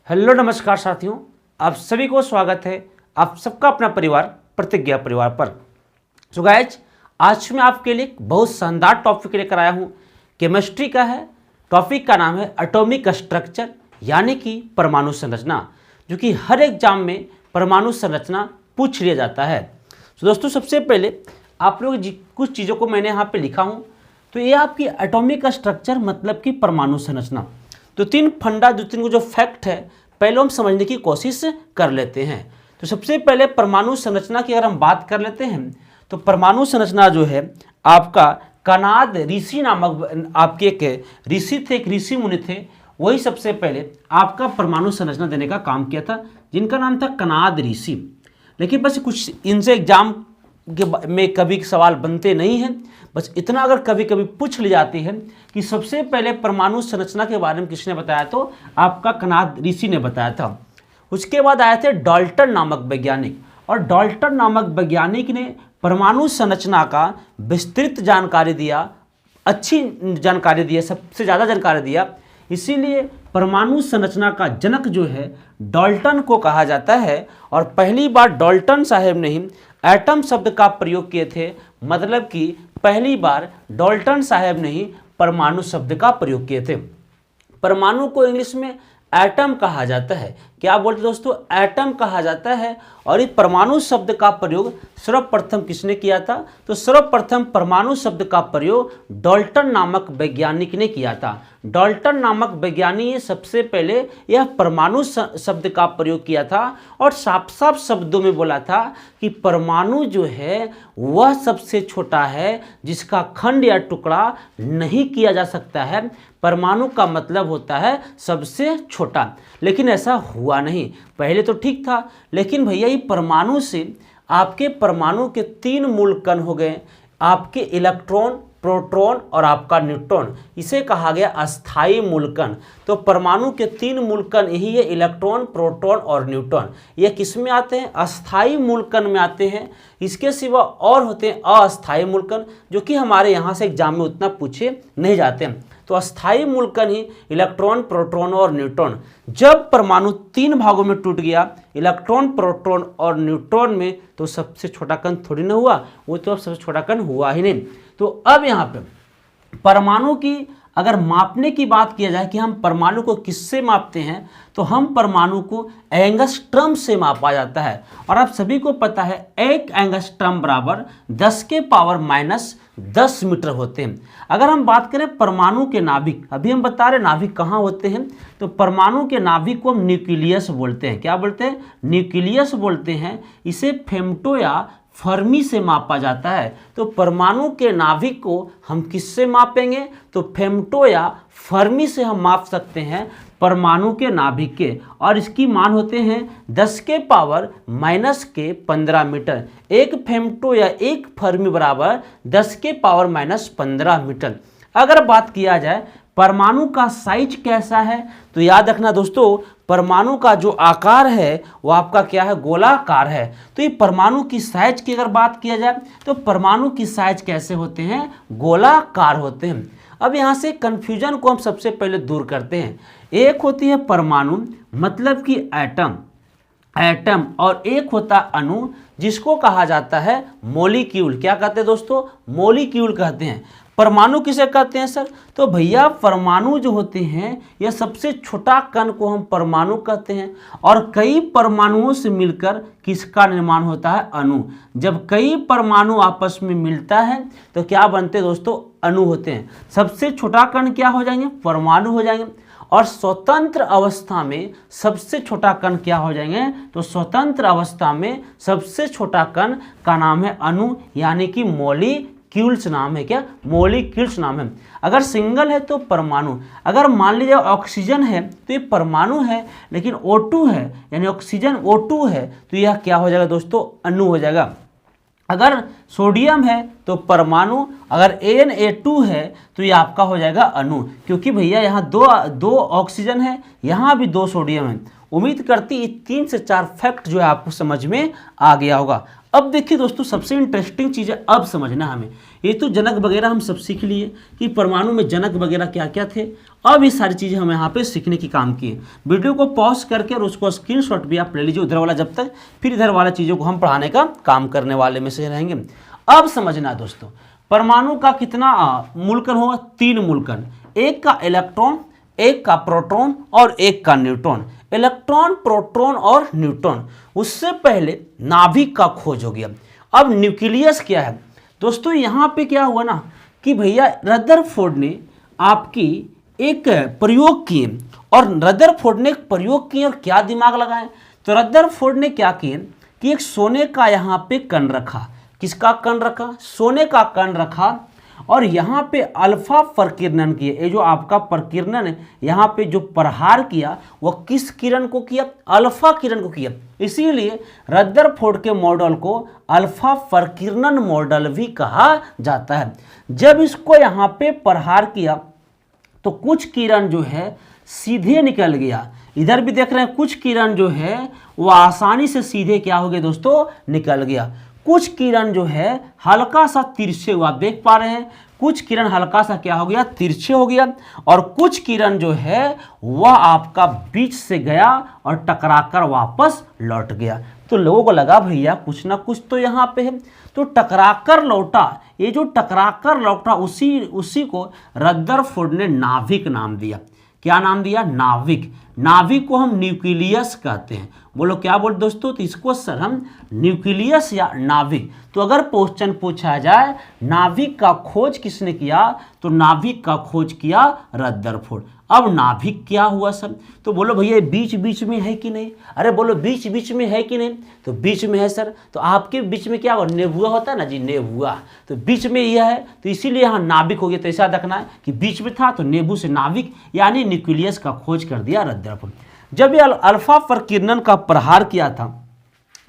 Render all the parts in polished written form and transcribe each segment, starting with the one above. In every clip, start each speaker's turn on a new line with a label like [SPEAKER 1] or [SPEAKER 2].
[SPEAKER 1] Hello नमस्कार साथियों, आप सभी को स्वागत है आप सबका अपना परिवार प्रतिज्ञा परिवार पर। सो गाइज, आज मैं आपके लिए एक बहुत शानदार टॉपिक लेकर आया हूँ। केमिस्ट्री का है। टॉपिक का नाम है एटॉमिक स्ट्रक्चर यानी कि परमाणु संरचना, जो कि हर एग्जाम में परमाणु संरचना पूछ लिया जाता है। तो दोस्तों, सबसे पहले आप लोग कुछ चीज़ों को मैंने यहाँ पे लिखा हूँ। तो ये आपकी एटॉमिक स्ट्रक्चर मतलब कि परमाणु संरचना। तो तीन को जो फैक्ट है पहले हम समझने की कोशिश कर लेते हैं। तो सबसे पहले परमाणु संरचना की अगर हम बात कर लेते हैं तो परमाणु संरचना जो है आपका कनाद ऋषि नामक आपके एक ऋषि थे, एक ऋषि मुनि थे, वही सबसे पहले आपका परमाणु संरचना देने का काम किया था, जिनका नाम था कनाद ऋषि। लेकिन बस कुछ इनसे एग्जाम में कभी सवाल बनते नहीं हैं। बस इतना अगर कभी कभी पूछ ली जाती है कि सबसे पहले परमाणु संरचना के बारे में किसने बताया, तो आपका कनाद ऋषि ने बताया था। उसके बाद आए थे डाल्टन नामक वैज्ञानिक, और डाल्टन नामक वैज्ञानिक ने परमाणु संरचना का विस्तृत जानकारी दिया, अच्छी जानकारी दिया, सबसे ज़्यादा जानकारी दिया। इसीलिए परमाणु संरचना का जनक जो है डाल्टन को कहा जाता है। और पहली बार डाल्टन साहब ने ही एटम शब्द का प्रयोग किए थे, मतलब कि पहली बार डाल्टन साहब ने ही परमाणु शब्द का प्रयोग किए थे। परमाणु को इंग्लिश में एटम कहा जाता है। क्या बोलते दोस्तों? एटम कहा जाता है। और इस परमाणु शब्द का प्रयोग सर्वप्रथम किसने किया था? तो सर्वप्रथम परमाणु शब्द का प्रयोग डाल्टन नामक वैज्ञानिक ने किया था। डाल्टन नामक वैज्ञानिक ने सबसे पहले यह परमाणु शब्द का प्रयोग किया था और साफ साफ शब्दों में बोला था कि परमाणु जो है वह सबसे छोटा है जिसका खंड या टुकड़ा नहीं किया जा सकता है। परमाणु का मतलब होता है सबसे छोटा। लेकिन ऐसा हुआ नहीं। पहले तो ठीक था, लेकिन भैया ये परमाणु से आपके परमाणु के तीन मूल कण हो गए, आपके इलेक्ट्रॉन, प्रोटॉन और आपका न्यूट्रॉन। इसे कहा गया अस्थायी मूलकण। तो परमाणु के तीन मूलकण यही है, इलेक्ट्रॉन, प्रोटॉन और न्यूट्रॉन। ये किस में आते हैं? अस्थायी मूलकण में आते हैं। इसके सिवा और होते हैं अस्थायी मूलकण, जो कि हमारे यहाँ से एग्जाम में उतना पूछे नहीं जाते हैं। तो अस्थायी मूलकण ही इलेक्ट्रॉन, प्रोटॉन और न्यूट्रॉन। जब परमाणु तीन भागों में टूट गया, इलेक्ट्रॉन, प्रोटॉन और न्यूट्रॉन में, तो सबसे छोटा कण थोड़ी ना हुआ, वो तो अब सबसे छोटा कण हुआ ही नहीं। तो अब यहाँ पे परमाणु की अगर मापने की बात किया जाए कि हम परमाणु को किससे मापते हैं, तो हम परमाणु को एंगस्ट्रम से मापा जाता है। और आप सभी को पता है एक एंगस्ट्रम बराबर 10⁻⁻10 मीटर होते हैं। अगर हम बात करें परमाणु के नाभिक, अभी हम बता रहे नाभिक कहाँ होते हैं, तो परमाणु के नाभिक को हम न्यूक्लियस बोलते हैं। क्या बोलते हैं? न्यूक्लियस बोलते हैं। इसे फेम्टो या फर्मी से मापा जाता है। तो परमाणु के नाभिक को हम किससे मापेंगे? तो फेम्टो या फर्मी से हम माप सकते हैं परमाणु के नाभिक के। और इसकी मान होते हैं 10⁻⁻15 मीटर। एक फेम्टो या एक फर्मी बराबर 10⁻⁻15 मीटर। अगर बात किया जाए परमाणु का साइज कैसा है, तो याद रखना दोस्तों, परमाणु का जो आकार है वो आपका क्या है? गोलाकार है। तो ये परमाणु की साइज की अगर बात किया जाए तो परमाणु की साइज कैसे होते हैं? गोलाकार होते हैं। अब यहाँ से कंफ्यूजन को हम सबसे पहले दूर करते हैं। एक होती है परमाणु मतलब कि एटम, और एक होता अणु जिसको कहा जाता है मॉलिक्यूल। क्या कहते हैं दोस्तों? मॉलिक्यूल कहते हैं। परमाणु किसे कहते हैं सर? तो भैया परमाणु जो होते हैं यह सबसे छोटा कण को हम परमाणु कहते हैं। और कई परमाणुओं से मिलकर किसका निर्माण होता है? अणु। जब कई परमाणु आपस में मिलता है तो क्या बनते हैं दोस्तों? अणु होते हैं। सबसे छोटा कण क्या हो जाएंगे? परमाणु हो जाएंगे। और स्वतंत्र अवस्था में सबसे छोटा कण क्या हो जाएंगे? तो स्वतंत्र अवस्था में सबसे छोटा कण का नाम है अणु, यानी कि मॉलिक्यूल्स नाम है। क्या? मॉलिक्यूल्स नाम है। अगर सिंगल है तो परमाणु। अगर मान लीजिए ऑक्सीजन है तो ये परमाणु है, लेकिन O2 है यानी ऑक्सीजन O2 है तो यह क्या हो जाएगा दोस्तों? अणु हो जाएगा। अगर सोडियम है तो परमाणु, अगर Na2 है तो ये आपका हो जाएगा अणु, क्योंकि भैया यहाँ दो ऑक्सीजन है, यहाँ भी 2 सोडियम है। उम्मीद करती ये 3 से 4 फैक्ट जो है आपको समझ में आ गया होगा। अब देखिए दोस्तों, सबसे इंटरेस्टिंग चीज़ है अब समझना हमें। ये तो जनक वगैरह हम सब सीख लिए कि परमाणु में जनक वगैरह क्या क्या थे, अब ये सारी चीज़ें हम यहाँ पे सीखने की काम किए। वीडियो को पॉज करके और उसको स्क्रीनशॉट भी आप ले लीजिए उधर वाला जब तक, फिर इधर वाला चीज़ों को हम पढ़ाने का काम करने वाले में से रहेंगे। अब समझना दोस्तों, परमाणु का कितना मूलकण होगा? 3 मूलकण, एक का इलेक्ट्रॉन, एक का प्रोटॉन और एक का न्यूट्रॉन। इलेक्ट्रॉन, प्रोटॉन और न्यूट्रॉन। उससे पहले नाभिक का खोज हो गया। अब न्यूक्लियस क्या है दोस्तों? यहाँ पे क्या हुआ ना कि भैया रदरफोर्ड ने आपकी एक प्रयोग किए, और रदरफोर्ड ने एक प्रयोग किए और क्या दिमाग लगाए। तो रदरफोर्ड ने क्या किए कि एक सोने का यहाँ पे कण रखा। किसका कण रखा? सोने का कण रखा, और यहाँ पे अल्फा प्रकीर्णन किए। ये जो आपका प्रकीर्णन है, यहाँ पे जो प्रहार किया वह किस किरण को किया? अल्फा किरण को किया। इसीलिए रदरफोर्ड के मॉडल को अल्फा प्रकीर्णन मॉडल भी कहा जाता है। जब इसको यहाँ पे प्रहार किया तो कुछ किरण जो है सीधे निकल गया। इधर भी देख रहे हैं कुछ किरण जो है वो आसानी से सीधे क्या हो गया दोस्तों? निकल गया। कुछ किरण जो है हल्का सा तिरछे हुआ, आप देख पा रहे हैं कुछ किरण हल्का सा क्या हो गया? तिरछे हो गया। और कुछ किरण जो है वह आपका बीच से गया और टकराकर वापस लौट गया। तो लोगों को लगा भैया कुछ ना कुछ तो यहाँ पे है, तो टकराकर लौटा। ये जो टकराकर लौटा उसी को रदरफोर्ड ने नाभिक नाम दिया। क्या नाम दिया? नाभिक। नाभिक को हम न्यूक्लियस कहते हैं। बोलो क्या बोल दोस्तों? तो इसको सर हम न्यूक्लियस या नाभिक। तो अगर क्वेश्चन पूछा जाए नाभिक का खोज किसने किया, तो नाभिक का खोज किया रदरफोर्ड। अब नाभिक क्या हुआ सर? तो बोलो भैया बीच बीच में है कि नहीं? अरे बोलो बीच बीच में है कि नहीं? तो बीच में है सर। तो आपके बीच में क्या होगा? नेबुआ होता है ना जी, नेबुआ। तो बीच में यह है, तो इसीलिए यहाँ नाभिक हो गया। तो ऐसा रखना है कि बीच में था तो नेबू से नाभिक यानी न्यूक्लियस का खोज कर दिया रदरफोर्ड। जब ये अल्फा प्रकीर्णन का प्रहार किया था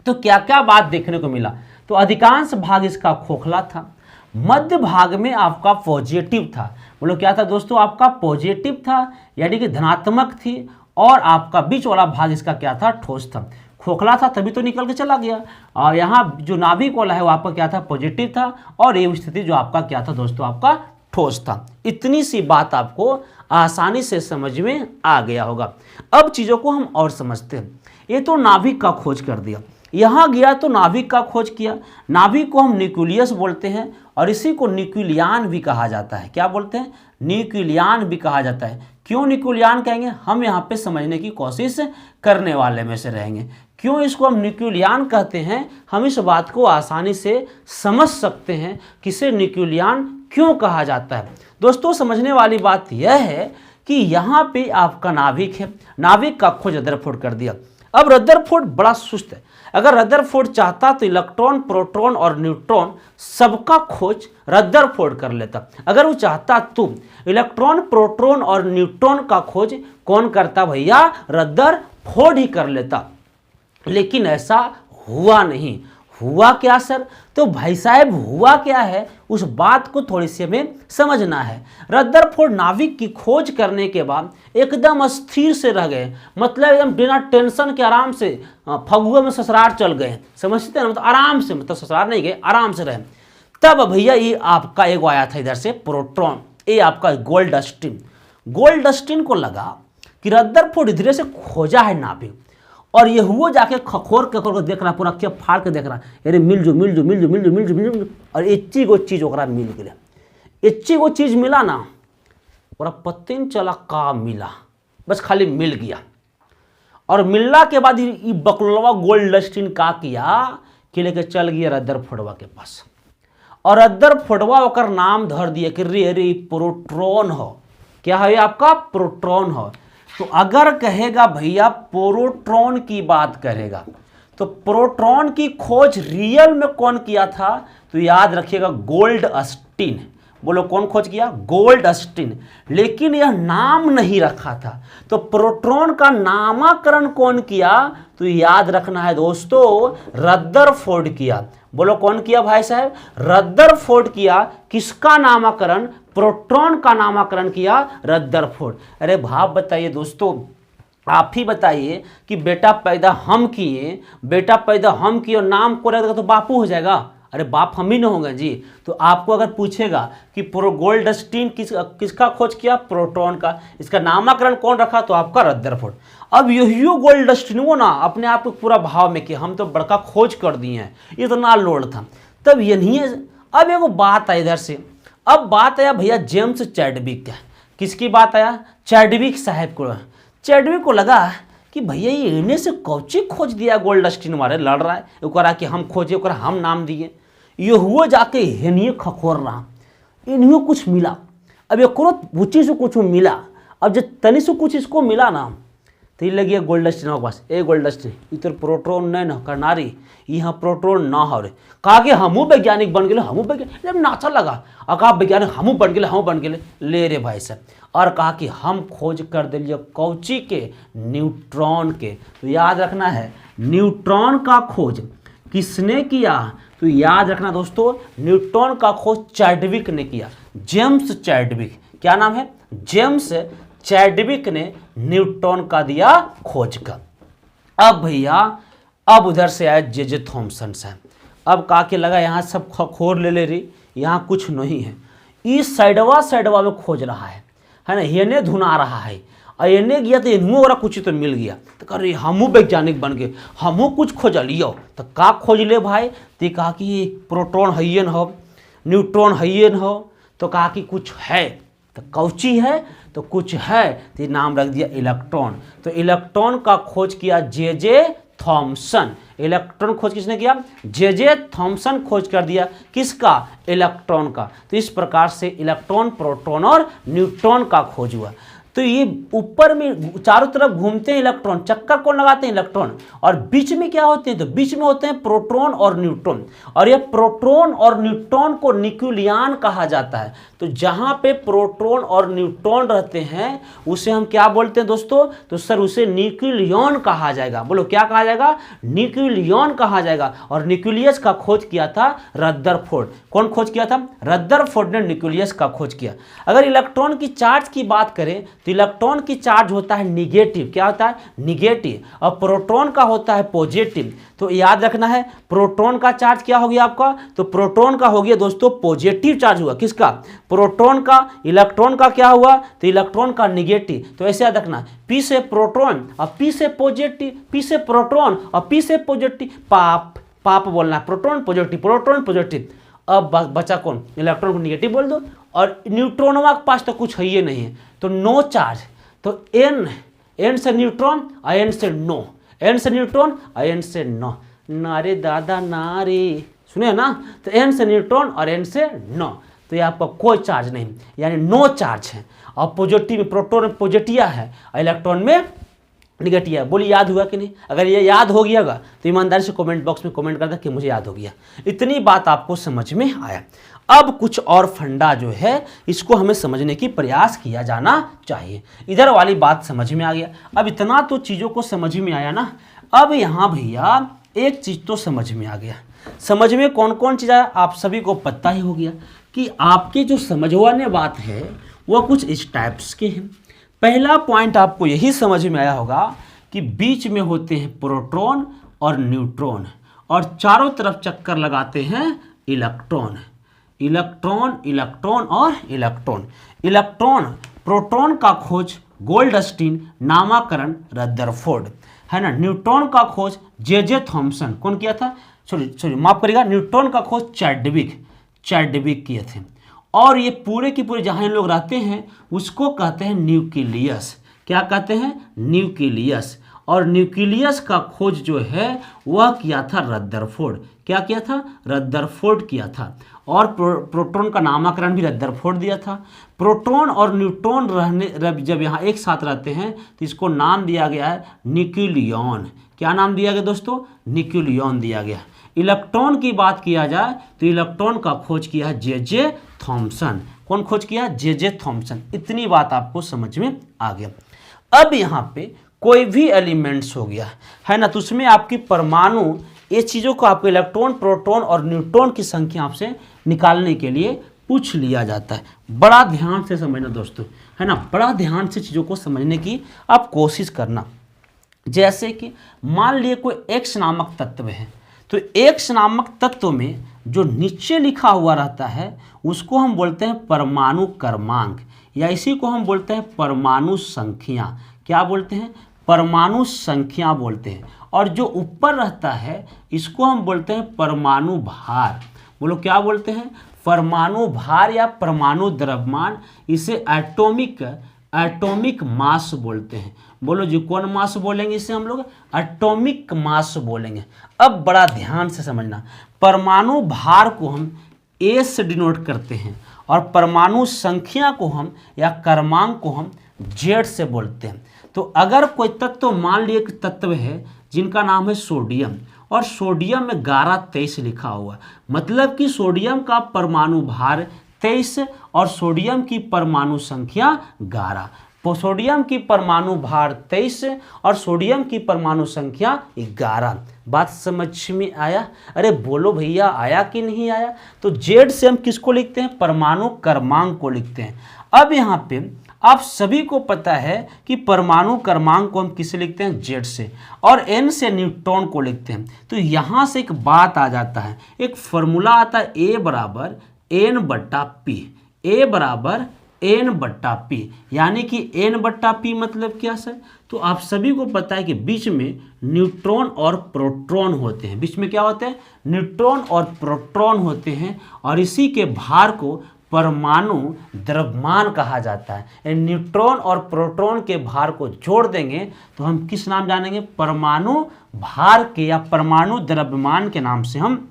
[SPEAKER 1] तो क्या क्या बात देखने को मिला? तो अधिकांश भाग इसका खोखला था, मध्य भाग में आपका पॉजिटिव था। बोलो क्या था दोस्तों? आपका पॉजिटिव था यानी कि धनात्मक थी, और आपका बीच वाला भाग इसका क्या था? ठोस था। खोखला था तभी तो निकल के चला गया, और यहाँ जो नाभिक वाला है वो आपका क्या था? पॉजिटिव था, और ये स्थिति जो आपका क्या था दोस्तों? आपका ठोस था। इतनी सी बात आपको आसानी से समझ में आ गया होगा। अब चीज़ों को हम और समझते हैं। ये तो नाभिक का खोज कर दिया, यहाँ गया तो नाभिक का खोज किया। नाभिक को हम न्यूक्लियस बोलते हैं, और इसी को न्यूक्लियन भी कहा जाता है। क्या बोलते हैं? न्यूक्लियन भी कहा जाता है। क्यों न्यूक्लियन कहेंगे, हम यहाँ पे समझने की कोशिश करने वाले में से रहेंगे। क्यों इसको हम न्यूक्लियन कहते हैं, हम इस बात को आसानी से समझ सकते हैं कि इसे न्यूक्लियन क्यों कहा जाता है। दोस्तों समझने वाली बात यह है कि यहाँ पे आपका नाभिक है, नाभिक का खोज रदरफोर्ड कर दिया। अब रदरफोर्ड बड़ा सुस्त है। अगर रदरफोर्ड चाहता तो इलेक्ट्रॉन, प्रोटॉन और न्यूट्रॉन सबका खोज रदरफोर्ड कर लेता। अगर वो चाहता तो इलेक्ट्रॉन, प्रोटॉन और न्यूट्रॉन का खोज कौन करता भैया? रदरफोर्ड ही कर लेता। लेकिन ऐसा हुआ नहीं। हुआ क्या सर? तो भाई साहब हुआ क्या है उस बात को थोड़ी सी हमें समझना है। रदरफोर्ड नाभिक की खोज करने के बाद एकदम स्थिर से रह गए, मतलब एकदम बिना टेंशन के आराम से फगुआ में ससुराल चल गए। समझते हैं ना? मतलब आराम से, मतलब ससुराल नहीं गए, आराम से रहे। तब भैया ये आपका एगो आया था इधर से प्रोटॉन, ये आपका गोल्डस्टीन। गोल्डस्टीन को लगा कि रदरफोर्ड इधर से खोजा है नाभिक, और ये हुआ जाके खखोर के देख रहा, पूरा क्या फाड़ के देख रहा, अरे मिल जो मिल जो मिल जो मिल जो मिल जो मिल जो, और इच्ची गो चीज ओकरा मिल गया। इच्ची गो चीज मिला ना, और पत्ते न चला का मिला, बस खाली मिल गया। और मिलना के बाद ये बकलवा गोल्डस्टीन का किया कि लेके चल गया रदरफोर्डवा के पास, और रदरफोर्डवा ओकर नाम धर दिया कि रे रे प्रोटॉन हो। क्या है आपका? प्रोटॉन हो। तो अगर कहेगा भैया प्रोटॉन की बात करेगा, तो प्रोटॉन की खोज रियल में कौन किया था? तो याद रखिएगा गोल्डस्टीन। बोलो कौन खोज किया? गोल्डस्टीन। लेकिन यह नाम नहीं रखा था, तो प्रोटॉन का नामकरण कौन किया? तो याद रखना है दोस्तों, रदरफोर्ड किया। बोलो कौन किया भाई साहब? रदरफोर्ड किया। किसका नामकरण? प्रोटॉन का नामकरण किया रदरफोर्ड। अरे भाव बताइए दोस्तों, आप ही बताइए कि बेटा पैदा हम किए, बेटा पैदा हम किए और नाम को रख देगा तो बापू हो जाएगा? अरे बाप हम ही न होंगे जी। तो आपको अगर पूछेगा कि गोल्डस्टीन किसका खोज किया, प्रोटॉन का, इसका नामकरण कौन रखा, तो आपका रदरफोर्ड। अब यही गोल्डस्टीन वो ना अपने आप को पूरा भाव में कि हम तो बड़का खोज कर दिए हैं, इतना लोड था। तब ये नहीं है। अब एगो बात है इधर से, अब बात आया भैया जेम्स चैडविक का। किसकी बात आया, चैडविक साहब को। चैडविक को लगा कि भैया ये इन्हें से कौची खोज दिया गोल्डस्टीन, मारे लड़ रहा है ओकरा कि हम खोजे, ओकरा हम नाम दिए। ये हुआ जाके हेनिए खखोर रहा, इन्हीं कुछ मिला। अब ये ऊँची से कुछ मिला, अब जब तनी से कुछ इसको मिला ना, तो ये लगी गोल्डस्टीन के पास, ए गोल्डस्टीन इतर प्रोटॉन नहीं न करनारी, यहाँ प्रोटॉन ना हो रे। कहा कि हमू वैज्ञानिक बन गए, हमू वैज्ञानिक, जब नाचा लगा और कहा वैज्ञानिक हमू बन गए, हमू बन गए, ले रे भाई साहब। और कहा कि हम खोज कर दिलिए कौची के, न्यूट्रॉन के। तो याद रखना है न्यूट्रॉन का खोज किसने किया, तो याद रखना दोस्तों न्यूट्रॉन का खोज चैडविक ने किया, जेम्स चैडविक। क्या नाम है, जेम्स चैडविक ने न्यूट्रॉन का दिया खोज का। अब भैया अब उधर से आए जे थॉमसन साहब। अब कहा के लगा यहाँ सब खोर ले रही, यहाँ कुछ नहीं है, इस साइडवा में खोज रहा है ना, येने धुना रहा है, और येने गया तो इनू वाला कुछ तो मिल गया। तो कह रही हमू वैज्ञानिक बन गए, हमू कुछ खोज लियो। तो का खोज ले भाई, तो कहा कि प्रोटॉन हैन हो, न्यूट्रॉन हैन हो। तो कहा कि कुछ है, तो कौची है, तो कुछ है, तो नाम रख दिया इलेक्ट्रॉन। तो इलेक्ट्रॉन का खोज किया जे थॉमसन। इलेक्ट्रॉन खोज किसने किया, जे थॉमसन खोज कर दिया, किसका, इलेक्ट्रॉन का। तो इस प्रकार से इलेक्ट्रॉन, प्रोटॉन और न्यूट्रॉन का खोज हुआ। तो ये ऊपर में चारों तरफ घूमते हैं इलेक्ट्रॉन, चक्कर कौन लगाते हैं, इलेक्ट्रॉन, और बीच में क्या होते हैं, तो बीच में होते हैं प्रोटॉन और न्यूट्रॉन। और ये प्रोटॉन और न्यूट्रॉन को न्यूक्लियन कहा जाता है। तो जहां पे प्रोटॉन और न्यूट्रॉन रहते हैं उसे हम क्या बोलते हैं दोस्तों, तो सर उसे न्यूक्लियन कहा जाएगा। बोलो क्या कहा जाएगा, न्यूक्लियन कहा जाएगा। और न्यूक्लियस का खोज किया था रदरफोर्ड। कौन खोज किया था, रदरफोर्ड ने न्यूक्लियस का खोज किया। अगर इलेक्ट्रॉन की चार्ज की बात करें तो इलेक्ट्रॉन की चार्ज होता है निगेटिव, क्या होता है, निगेटिव, और प्रोटॉन का होता है पॉजिटिव। तो याद रखना है प्रोटॉन का चार्ज क्या हो गया आपका, तो प्रोटॉन का हो गया दोस्तों पॉजिटिव चार्ज हुआ, किसका, प्रोटॉन का। इलेक्ट्रॉन का क्या हुआ, तो इलेक्ट्रॉन का निगेटिव। तो ऐसे याद रखना, पी से प्रोटॉन और पी से पॉजिटिव, पी से प्रोटॉन और पी से पॉजिटिव, पाप बोलना है, प्रोटॉन पॉजिटिव, प्रोटॉन पॉजिटिव। अब बचा कौन, इलेक्ट्रॉन को निगेटिव बोल दो। और न्यूट्रॉनवा के पास तो कुछ है ही नहीं है, तो नो चार्ज। तो एन से न्यूट्रॉन और एन से नो, एन से न्यूट्रॉन और एन से नो, नारे दादा नारे, सुने ना। तो एन से न्यूट्रॉन और एन से नो, तो ये आपका कोई चार्ज नहीं, यानी नो चार्ज है। और पॉजिटिव में प्रोटॉन में पॉजिटिव है और इलेक्ट्रॉन में निगेटिव है। बोलिए याद हुआ कि नहीं, अगर ये याद हो गया होगा तो ईमानदारी से कमेंट बॉक्स में कमेंट कर दे कि मुझे याद हो गया। इतनी बात आपको समझ में आया। अब कुछ और फंडा जो है इसको हमें समझने की प्रयास किया जाना चाहिए। इधर वाली बात समझ में आ गया। अब इतना तो चीज़ों को समझ में आया ना, अब यहाँ भैया एक चीज़ तो समझ में आ गया। समझ में कौन कौन चीज़ आया आप सभी को पता ही हो गया कि आपकी जो समझवाने बात है वह कुछ इस टाइप्स के हैं। पहला पॉइंट आपको यही समझ में आया होगा कि बीच में होते हैं प्रोटॉन और न्यूट्रॉन और चारों तरफ चक्कर लगाते हैं इलेक्ट्रॉन, इलेक्ट्रॉन, इलेक्ट्रॉन और इलेक्ट्रॉन। इलेक्ट्रॉन, प्रोटॉन का खोज गोल्डस्टीन, नामकरण रदरफोर्ड, है ना। न्यूट्रॉन का खोज जे थॉमसन, कौन किया था, सॉरी माफ करिएगा, न्यूट्रॉन का खोज चैडविक किए थे। और ये पूरे की पूरे जहाँ लोग रहते हैं उसको कहते हैं न्यूक्लियस। क्या कहते हैं, न्यूक्लियस। और न्यूक्लियस का खोज जो है वह किया था रदरफोर्ड। क्या किया था, रदरफोर्ड किया था। और प्रोटॉन का नामकरण भी रदरफोर्ड दिया था। प्रोटॉन और न्यूट्रॉन जब यहाँ एक साथ रहते हैं तो इसको नाम दिया गया है न्यूक्लियन। क्या नाम दिया गया दोस्तों, न्यूक्लियन दिया गया। इलेक्ट्रॉन की बात किया जाए तो इलेक्ट्रॉन का खोज किया है जे थॉमसन। कौन खोज किया, जे थॉमसन। इतनी बात आपको समझ में आ गया। अब यहाँ पे कोई भी एलिमेंट्स हो गया है ना, तो उसमें आपकी परमाणु, ये चीज़ों को आपको इलेक्ट्रॉन, प्रोटॉन और न्यूट्रॉन की संख्या आपसे निकालने के लिए पूछ लिया जाता है। बड़ा ध्यान से समझना दोस्तों, है ना, बड़ा ध्यान से चीज़ों को समझने की आप कोशिश करना। जैसे कि मान लिए कोई एक्स नामक तत्व है, तो एक्स नामक तत्व में जो नीचे लिखा हुआ रहता है उसको हम बोलते हैं परमाणु क्रमांक, या इसी को हम बोलते हैं परमाणु संख्या। क्या बोलते हैं? परमाणु संख्या बोलते हैं। और जो ऊपर रहता है इसको हम बोलते हैं परमाणु भार। बोलो क्या बोलते हैं? परमाणु भार या परमाणु द्रव्यमान, इसे एटॉमिक मास बोलते हैं। बोलो जी कौन मास बोलेंगे इसे हम लोग? एटॉमिक मास बोलेंगे। अब बड़ा ध्यान से समझना, परमाणु भार को हम ए से डिनोट करते हैं और परमाणु संख्या को हम या क्रमांक को हम जेड से बोलते हैं। तो अगर कोई तत्व, मान लिए एक तत्व है जिनका नाम है सोडियम, और सोडियम में 1123 लिखा हुआ, मतलब कि सोडियम का परमाणु भार 23 और सोडियम की परमाणु संख्या 11। सोडियम की परमाणु भार 23 और सोडियम की परमाणु संख्या 11। बात समझ में आया? अरे बोलो भैया आया कि नहीं आया? तो जेड से हम किसको लिखते हैं? परमाणु क्रमांक को लिखते हैं। अब यहाँ पे आप सभी को पता है कि परमाणु क्रमांक को हम किससे लिखते हैं? जेड से, और एन से न्यूट्रॉन को लिखते हैं। तो यहाँ से एक बात आ जाता है, एक फॉर्मूला आता है, ए बराबर एन बट्टा पी। ए बराबर एन बट्टा पी, यानी कि एन बट्टा पी मतलब क्या सर? तो आप सभी को पता है कि बीच में न्यूट्रॉन और प्रोटॉन होते हैं। बीच में क्या होते हैं? न्यूट्रॉन और प्रोटॉन होते हैं, और इसी के भार को परमाणु द्रव्यमान कहा जाता है। न्यूट्रॉन और प्रोटॉन के भार को जोड़ देंगे तो हम किस नाम जानेंगे? परमाणु भार के या परमाणु द्रव्यमान के नाम से हम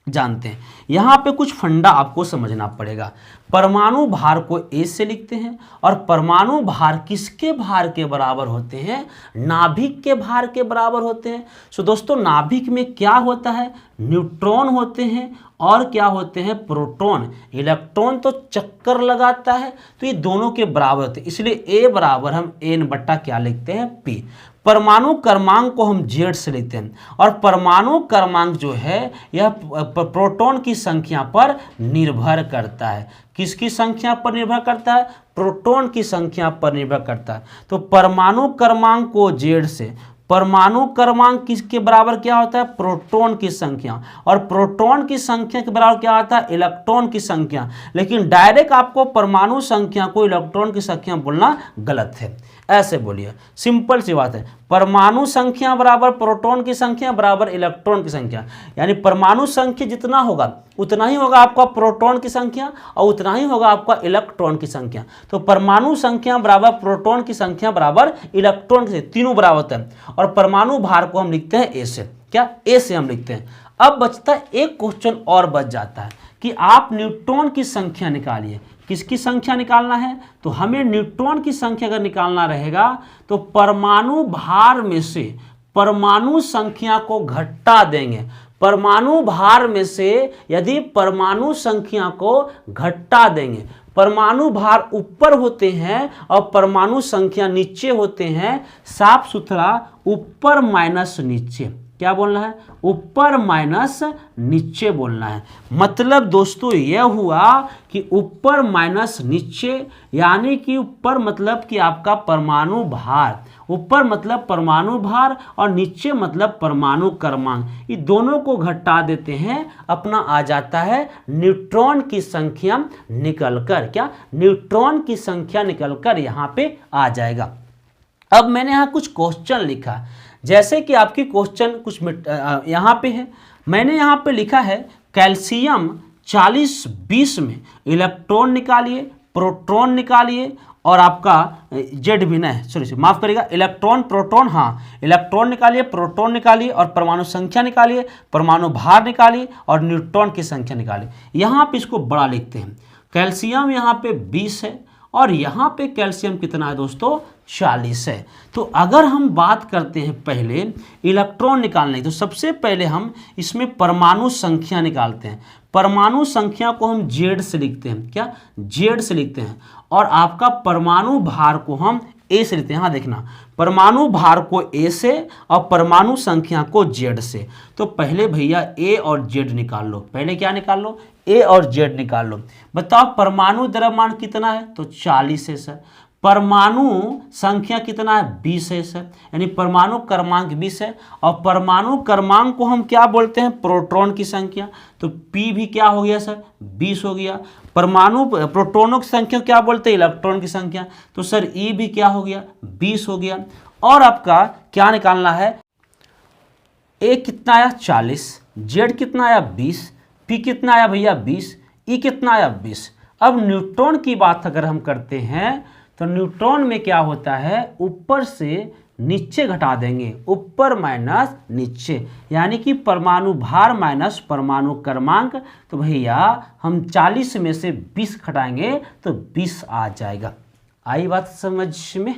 [SPEAKER 1] जानते हैं। यहाँ पे कुछ फंडा आपको समझना पड़ेगा। परमाणु भार को ए से लिखते हैं, और परमाणु भार किसके भार के बराबर होते हैं? नाभिक के भार के बराबर होते हैं। सो दोस्तों नाभिक में क्या होता है? न्यूट्रॉन होते हैं और क्या होते हैं? प्रोटॉन। इलेक्ट्रॉन तो चक्कर लगाता है, तो ये दोनों के बराबर होते हैं, इसलिए ए बराबर हम एन बट्टा क्या लिखते हैं? पी। परमाणु क्रमांक को हम जेड से लिखते हैं, और परमाणु क्रमांक जो है यह प्रोटॉन की संख्या पर निर्भर करता है। किसकी संख्या पर निर्भर करता है? प्रोटॉन की संख्या पर निर्भर करता है। तो परमाणु क्रमांक को जेड से, परमाणु क्रमांक किसके बराबर क्या होता है? प्रोटॉन की संख्या, और प्रोटॉन की संख्या के बराबर क्या होता है? इलेक्ट्रॉन की संख्या। लेकिन डायरेक्ट आपको परमाणु संख्या को इलेक्ट्रॉन की संख्या बोलना गलत है, ऐसे बोलिए, सिंपल सी बात है। परमाणु संख्या बराबर प्रोटॉन की संख्या बराबर इलेक्ट्रॉन की संख्या, यानी परमाणु संख्या जितना होगा उतना ही होगा आपका प्रोटॉन की संख्या, और उतना ही होगा आपका इलेक्ट्रॉन की संख्या। तो परमाणु संख्या बराबर प्रोटॉन की संख्या बराबर इलेक्ट्रॉन की, तीनों बराबर होते हैं। और परमाणु भार को हम लिखते हैं ए से। क्या? ए से हम लिखते हैं। अब बचता है एक क्वेश्चन और बच जाता है कि आप न्यूट्रॉन की संख्या निकालिए। किसकी संख्या निकालना है? तो हमें न्यूट्रॉन की संख्या अगर निकालना रहेगा तो परमाणु भार में से परमाणु संख्या को घटा देंगे। परमाणु भार में से यदि परमाणु संख्या को घटा देंगे, परमाणु भार ऊपर होते हैं और परमाणु संख्या नीचे होते हैं, साफ सुथरा ऊपर माइनस नीचे। क्या बोलना है? ऊपर माइनस नीचे बोलना है। मतलब दोस्तों यह हुआ कि ऊपर माइनस नीचे, यानी कि ऊपर मतलब कि आपका परमाणु भार, ऊपर मतलब परमाणु भार और नीचे मतलब परमाणु क्रमांक, ये दोनों को घटा देते हैं, अपना आ जाता है न्यूट्रॉन की संख्या निकलकर। क्या? न्यूट्रॉन की संख्या निकलकर यहाँ पे आ जाएगा। अब मैंने यहाँ कुछ क्वेश्चन लिखा, जैसे कि आपकी क्वेश्चन कुछ यहाँ पे है। मैंने यहाँ पे लिखा है कैल्शियम 40-20 में इलेक्ट्रॉन निकालिए, प्रोटॉन निकालिए, और आपका जेड भी नहीं, सॉरी माफ करिएगा, इलेक्ट्रॉन प्रोटॉन, हाँ इलेक्ट्रॉन निकालिए, प्रोटॉन निकालिए, और परमाणु संख्या निकालिए, परमाणु भार निकालिए, और न्यूट्रॉन की संख्या निकालिए। यहाँ पे इसको बड़ा लिखते हैं। कैल्शियम यहाँ पे 20 है, और यहाँ पे कैल्शियम कितना है दोस्तों? 40 है। तो अगर हम बात करते हैं पहले इलेक्ट्रॉन निकालने की, तो सबसे पहले हम इसमें परमाणु संख्या निकालते हैं। परमाणु संख्या को हम जेड से लिखते हैं। क्या? जेड से लिखते हैं। और आपका परमाणु भार को हम ए से लिखते हैं। हाँ देखना, परमाणु भार को ए से और परमाणु संख्या को जेड से। तो पहले भैया ए और जेड निकाल लो। पहले क्या निकाल लो? ए और जेड निकाल लो। बताओ परमाणु द्रव्यमान कितना है? तो 40 है सर। परमाणु संख्या कितना है 20 है सर, यानी परमाणु क्रमांक 20 है। और परमाणु क्रमांक को हम क्या बोलते हैं, प्रोटॉन की संख्या। तो P भी क्या हो गया सर 20 हो गया। परमाणु प्रोटॉनों की संख्या क्या बोलते हैं, इलेक्ट्रॉन की संख्या। तो सर E भी क्या हो गया 20 हो गया। और आपका क्या निकालना है, A कितना आया 40, Z कितना आया 20, P कितना आया भैया 20, E कितना आया 20। अब न्यूट्रॉन की बात अगर हम करते हैं तो न्यूट्रॉन में क्या होता है, ऊपर से नीचे घटा देंगे, ऊपर माइनस नीचे, यानी कि परमाणु भार माइनस परमाणु क्रमांक। तो भैया हम 40 में से 20 घटाएंगे तो 20 आ जाएगा। आई बात समझ में।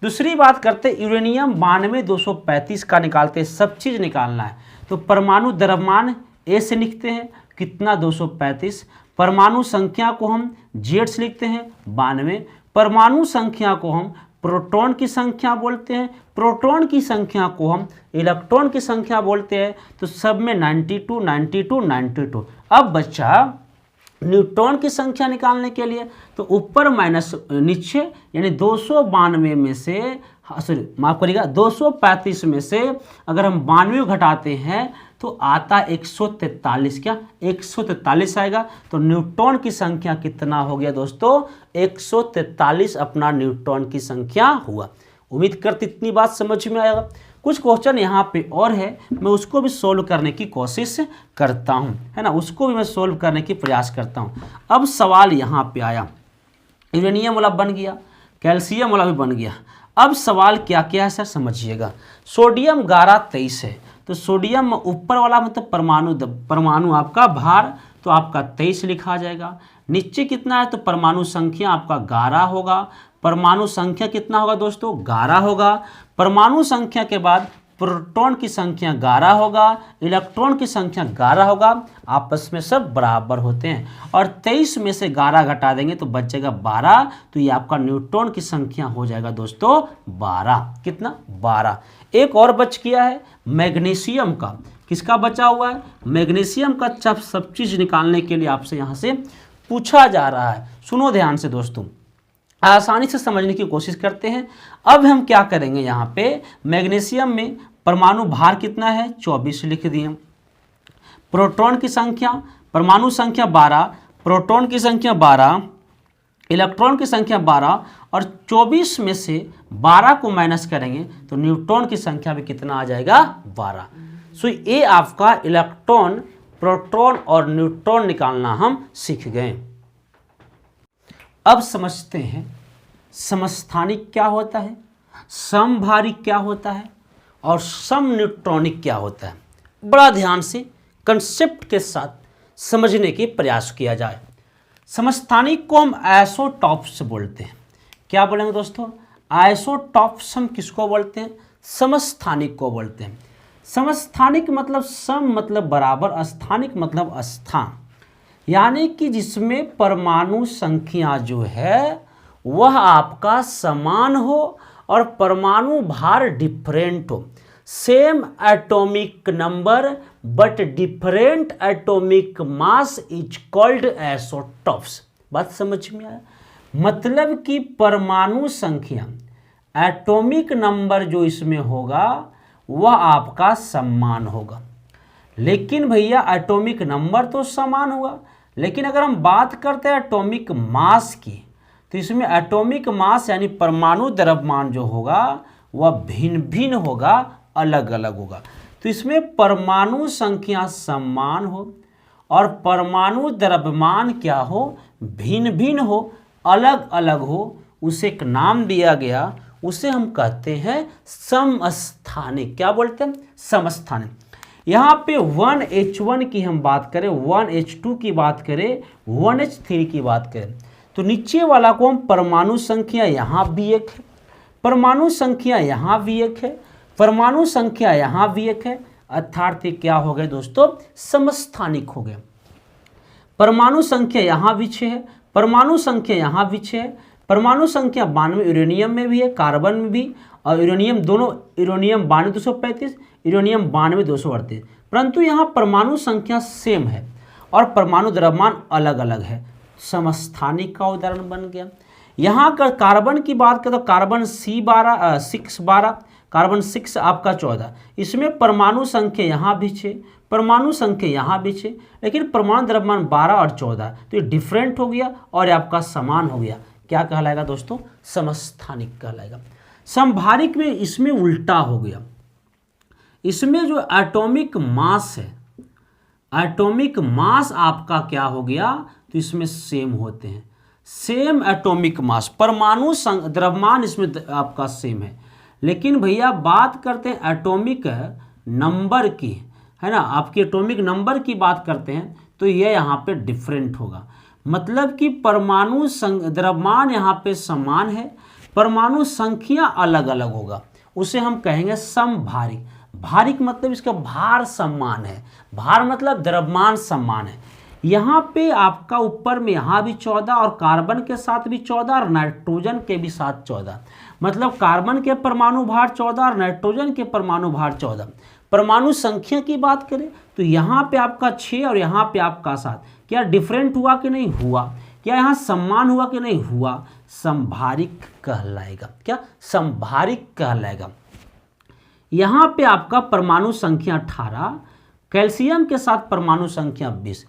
[SPEAKER 1] दूसरी बात करते यूरेनियम 92-235 का निकालते, सब चीज़ निकालना है। तो परमाणु द्रव्यमान ए से लिखते हैं कितना 235, परमाणु संख्या को हम जेड से लिखते हैं 92, परमाणु संख्या को हम प्रोटॉन की संख्या बोलते हैं, प्रोटॉन की संख्या को हम इलेक्ट्रॉन की संख्या बोलते हैं। तो सब में 92 92 92। अब बच्चा न्यूट्रॉन की संख्या निकालने के लिए तो ऊपर माइनस नीचे, यानी 292 में से, सॉरी माफ करिएगा 235 में से अगर हम 92 घटाते हैं तो आता 143, क्या 143 आएगा। तो न्यूट्रॉन की संख्या कितना हो गया दोस्तों, 143 अपना न्यूट्रॉन की संख्या हुआ। उम्मीद करती इतनी बात समझ में आएगा। कुछ क्वेश्चन यहाँ पे और है, मैं उसको भी सोल्व करने की कोशिश करता हूँ, है ना, उसको भी मैं सोल्व करने की प्रयास करता हूँ। अब सवाल यहाँ पे आया, यूरेनियम वाला बन गया, कैल्शियम वाला भी बन गया। अब सवाल क्या क्या है सर समझिएगा। सोडियम 11-23 है, तो सोडियम ऊपर वाला मतलब परमाणु आपका भार, तो आपका 23 लिखा जाएगा। नीचे कितना है, तो परमाणु संख्या आपका 11 होगा। परमाणु संख्या कितना होगा दोस्तों 11 होगा। परमाणु संख्या के बाद प्रोटॉन की संख्या 11 होगा, इलेक्ट्रॉन की संख्या 11 होगा, आपस में सब बराबर होते हैं। और 23 में से 11 घटा देंगे तो बचेगा 12, तो ये आपका न्यूट्रॉन की संख्या हो जाएगा दोस्तों 12। कितना 12। एक और बच गया है मैग्नीशियम का, किसका बचा हुआ है, मैग्नीशियम का। सब चीज़ निकालने के लिए आपसे यहाँ से पूछा जा रहा है, सुनो ध्यान से दोस्तों, आसानी से समझने की कोशिश करते हैं। अब हम क्या करेंगे, यहाँ पे मैग्नीशियम में परमाणु भार कितना है 24 लिख दिए। प्रोटॉन की संख्या, परमाणु संख्या 12, प्रोटॉन की संख्या 12, इलेक्ट्रॉन की संख्या 12, और 24 में से 12 को माइनस करेंगे तो न्यूट्रॉन की संख्या भी कितना आ जाएगा 12। सो ये आपका इलेक्ट्रॉन, प्रोटॉन और न्यूट्रॉन निकालना हम सीख गए। अब समझते हैं समस्थानिक क्या होता है, समभारिक क्या होता है और समन्यूट्रॉनिक क्या होता है। बड़ा ध्यान से कंसेप्ट के साथ समझने की प्रयास किया जाए। समस्थानिक को हम आइसोटॉप्स बोलते हैं। क्या बोलेंगे दोस्तों, आइसोटॉप्स हम किसको बोलते हैं, समस्थानिक को बोलते हैं। समस्थानिक मतलब सम मतलब बराबर, स्थानिक मतलब स्थान, यानी कि जिसमें परमाणु संख्या जो है वह आपका समान हो और परमाणु भार डिफरेंट हो। Same atomic number but different atomic mass is called isotopes. बात समझ में आया, मतलब कि परमाणु संख्या, एटॉमिक नंबर जो इसमें होगा वह आपका समान होगा। लेकिन भैया एटॉमिक नंबर तो समान हुआ, लेकिन अगर हम बात करते हैं एटॉमिक मास की, तो इसमें एटॉमिक मास यानी परमाणु द्रव्यमान जो होगा वह भिन्न भिन्न होगा, अलग अलग होगा। तो इसमें परमाणु संख्या समान हो और परमाणु द्रव्यमान क्या हो, भिन्न भिन्न हो, अलग अलग हो, उसे एक नाम दिया गया, उसे हम कहते हैं समस्थानिक। क्या बोलते हैं, समस्थानिक। यहाँ पे 1H1 की हम बात करें, 1H2 की बात करें, 1H3 की बात करें, तो नीचे वाला को हम परमाणु संख्या यहाँ भी एक है, परमाणु संख्या यहाँ भी एक है, परमाणु संख्या यहाँ भी एक है, अर्थात ये क्या हो गए दोस्तों, समस्थानिक हो गए। परमाणु संख्या यहाँ भी 6 है, परमाणु संख्या यहाँ भी 6 है, परमाणु संख्या 92 यूरेनियम में भी है, कार्बन में भी, और यूरेनियम दोनों, यूरेनियम 92-235, यूरेनियम 92-238, परंतु यहाँ परमाणु संख्या सेम है और परमाणु द्रव्यमान अलग अलग है। समस्थानिक का उदाहरण बन गया। यहाँ का कार्बन की बात करें तो कार्बन C6 12, कार्बन 6 आपका 14। इसमें परमाणु संख्या यहाँ भी 6, परमाणु संख्या यहाँ भी 6, लेकिन परमाणु द्रव्यमान 12 और 14, तो ये डिफरेंट हो गया और ये आपका समान हो गया। क्या कहलाएगा दोस्तों? समस्थानिक कहलाएगा। समभारिक में इसमें उल्टा हो गया, इसमें जो एटॉमिक मास है, एटॉमिक मास आपका क्या हो गया, तो इसमें सेम होते हैं, सेम एटॉमिक मास, परमाणु द्रव्यमान इसमें आपका सेम है। लेकिन भैया बात करते हैं एटॉमिक नंबर की, है ना, आपके एटॉमिक नंबर की बात करते हैं तो ये यहाँ पे डिफरेंट होगा। मतलब कि परमाणु द्रव्यमान यहाँ पे समान है, परमाणु संख्या अलग अलग होगा, उसे हम कहेंगे समभारिक। भारिक मतलब इसका भार समान है, भार मतलब द्रव्यमान समान है। यहाँ पे आपका ऊपर में यहाँ भी 14 और कार्बन के साथ भी 14 और नाइट्रोजन के भी साथ 14, मतलब कार्बन के परमाणु भार 14 और नाइट्रोजन के परमाणु भार 14। परमाणु संख्या की बात करें तो यहाँ पे आपका 6 और यहाँ पे आपका 7, क्या डिफरेंट हुआ कि नहीं हुआ? क्या यहाँ समान हुआ कि नहीं हुआ? समभारिक कहलाएगा। क्या? समभारिक कहलाएगा। यहाँ पे आपका परमाणु संख्या 18, कैल्शियम के साथ परमाणु संख्या 20,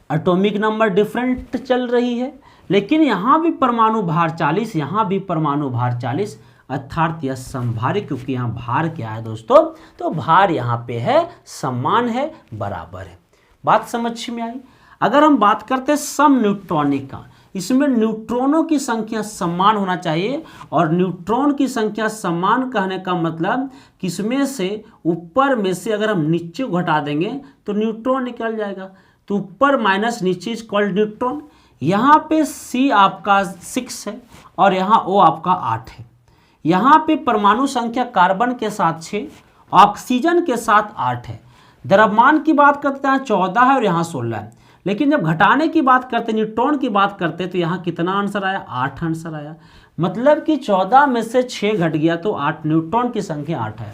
[SPEAKER 1] एटॉमिक नंबर डिफरेंट चल रही है, लेकिन यहाँ भी परमाणु भार 40, यहाँ भी परमाणु भार 40, अर्थात यह समभारिक, क्योंकि यहाँ भार क्या है दोस्तों, तो भार यहाँ पे है, समान है, बराबर है। बात समझ में आई? अगर हम बात करते हैं सम न्यूट्रॉनिक का, इसमें न्यूट्रॉनों की संख्या समान होना चाहिए, और न्यूट्रॉन की संख्या समान कहने का मतलब किसमें से, ऊपर में से अगर हम नीचे घटा देंगे तो न्यूट्रॉन निकल जाएगा, तो ऊपर माइनस नीचे इज कॉल्ड न्यूट्रॉन। यहाँ पे C आपका 6 है और यहाँ O आपका 8 है। यहाँ पे परमाणु संख्या कार्बन के साथ 6, ऑक्सीजन के साथ 8 है। द्रव्यमान की बात करते हैं 14 है और यहाँ 16 है, लेकिन जब घटाने की बात करते, न्यूट्रॉन की बात करते, तो यहाँ कितना आंसर आया? 8 आंसर आया। मतलब कि 14 में से 6 घट गया तो 8, न्यूट्रॉन की संख्या 8 है।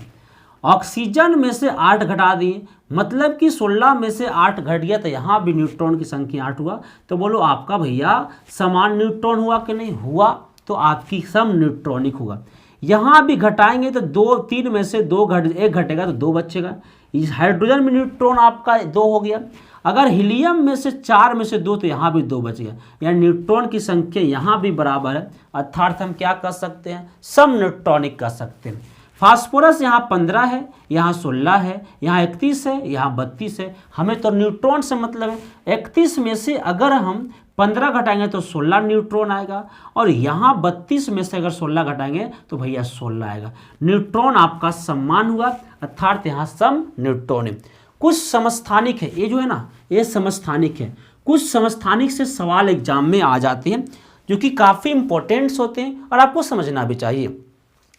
[SPEAKER 1] ऑक्सीजन में से 8 घटा दिए, मतलब कि 16 में से 8 घट गया, तो यहाँ भी न्यूट्रॉन की संख्या 8 हुआ। तो बोलो आपका भैया समान न्यूट्रॉन हुआ कि नहीं हुआ? तो आपकी सम न्यूट्रॉनिक होगा। यहाँ भी घटाएंगे तो 3 में से 1 घटेगा तो 2 बचेगा। इस हाइड्रोजन में न्यूट्रॉन आपका 2 हो गया। अगर हीलियम में से 4 में से 2, तो यहाँ भी 2 बच गया, यानी न्यूट्रॉन की संख्या यहाँ भी बराबर है, अर्थात हम क्या कर सकते हैं? सम न्यूट्रॉनिक कर सकते हैं। फास्फोरस यहाँ 15 है, यहाँ 16 है, यहाँ 31 है, यहाँ 32 है। हमें तो न्यूट्रॉन से मतलब है। 31 में से अगर हम 15 घटाएंगे तो 16 न्यूट्रॉन आएगा, और यहाँ 32 में से अगर 16 घटाएंगे तो भैया 16 आएगा। न्यूट्रॉन आपका समान हुआ, अर्थात यहाँ सम न्यूट्रॉनिक। कुछ समस्थानिक है, ये जो है ना, ये समस्थानिक है। कुछ समस्थानिक से सवाल एग्जाम में आ जाते हैं जो कि काफ़ी इंपॉर्टेंट्स होते हैं और आपको समझना भी चाहिए।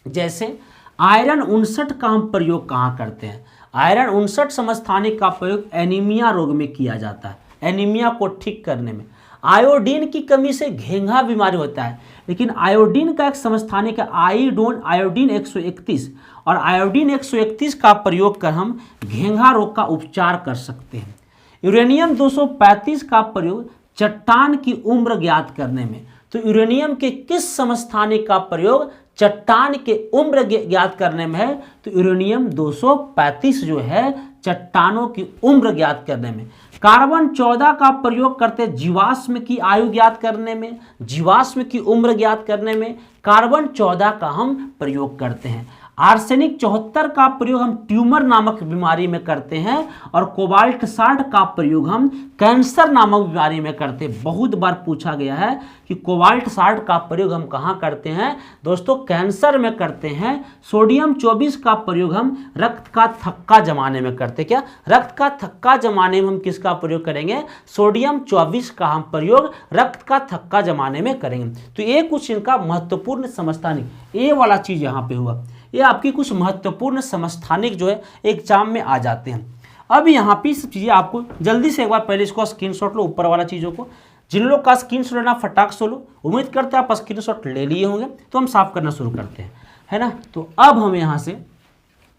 [SPEAKER 1] जैसे आयरन 59 का हम प्रयोग कहाँ करते हैं? आयरन 59 समस्थानिक का प्रयोग एनीमिया रोग में किया जाता है, एनीमिया को ठीक करने में। आयोडीन की कमी से घेंघा बीमारी होता है, लेकिन आयोडीन का एक समस्थानिक है आयोडीन 131, और आयोडीन 131 का प्रयोग कर हम घेंघा रोग का उपचार कर सकते हैं। यूरेनियम 235 का प्रयोग चट्टान की उम्र ज्ञात करने में। तो यूरेनियम के किस समस्थानिक का प्रयोग चट्टान के उम्र ज्ञात करने में है? तो यूरेनियम 235 जो है चट्टानों की उम्र ज्ञात करने में। कार्बन 14 का प्रयोग करते जीवाश्म की आयु ज्ञात करने में, जीवाश्म की उम्र ज्ञात करने में कार्बन 14 का हम प्रयोग करते हैं। आर्सेनिक 74 का प्रयोग हम ट्यूमर नामक बीमारी में करते हैं, और कोबाल्ट 60 का प्रयोग हम कैंसर नामक बीमारी में करते हैं। बहुत बार पूछा गया है कि कोबाल्ट 60 का प्रयोग हम कहाँ करते हैं? दोस्तों कैंसर में करते हैं। सोडियम 24 का प्रयोग हम रक्त का थक्का जमाने में करते हैं। क्या? रक्त का थक्का जमाने में हम किसका प्रयोग करेंगे? सोडियम 24 का हम प्रयोग रक्त का थक्का जमाने में करेंगे। तो ये कुछ इनका महत्वपूर्ण समस्थानिक, ये वाला चीज़ यहाँ पे हुआ। ये आपकी कुछ महत्वपूर्ण समस्थानिक जो है एग्जाम में आ जाते हैं। अब यहाँ पे सब चीज़ें आपको जल्दी से एक बार पहले इसको स्क्रीनशॉट लो, ऊपर वाला चीज़ों को। जिन लोग का स्क्रीनशॉट लेना फटाक से लो, उम्मीद करते हैं आप स्क्रीनशॉट ले लिए होंगे। तो हम साफ करना शुरू करते हैं, है ना। तो अब हम यहाँ से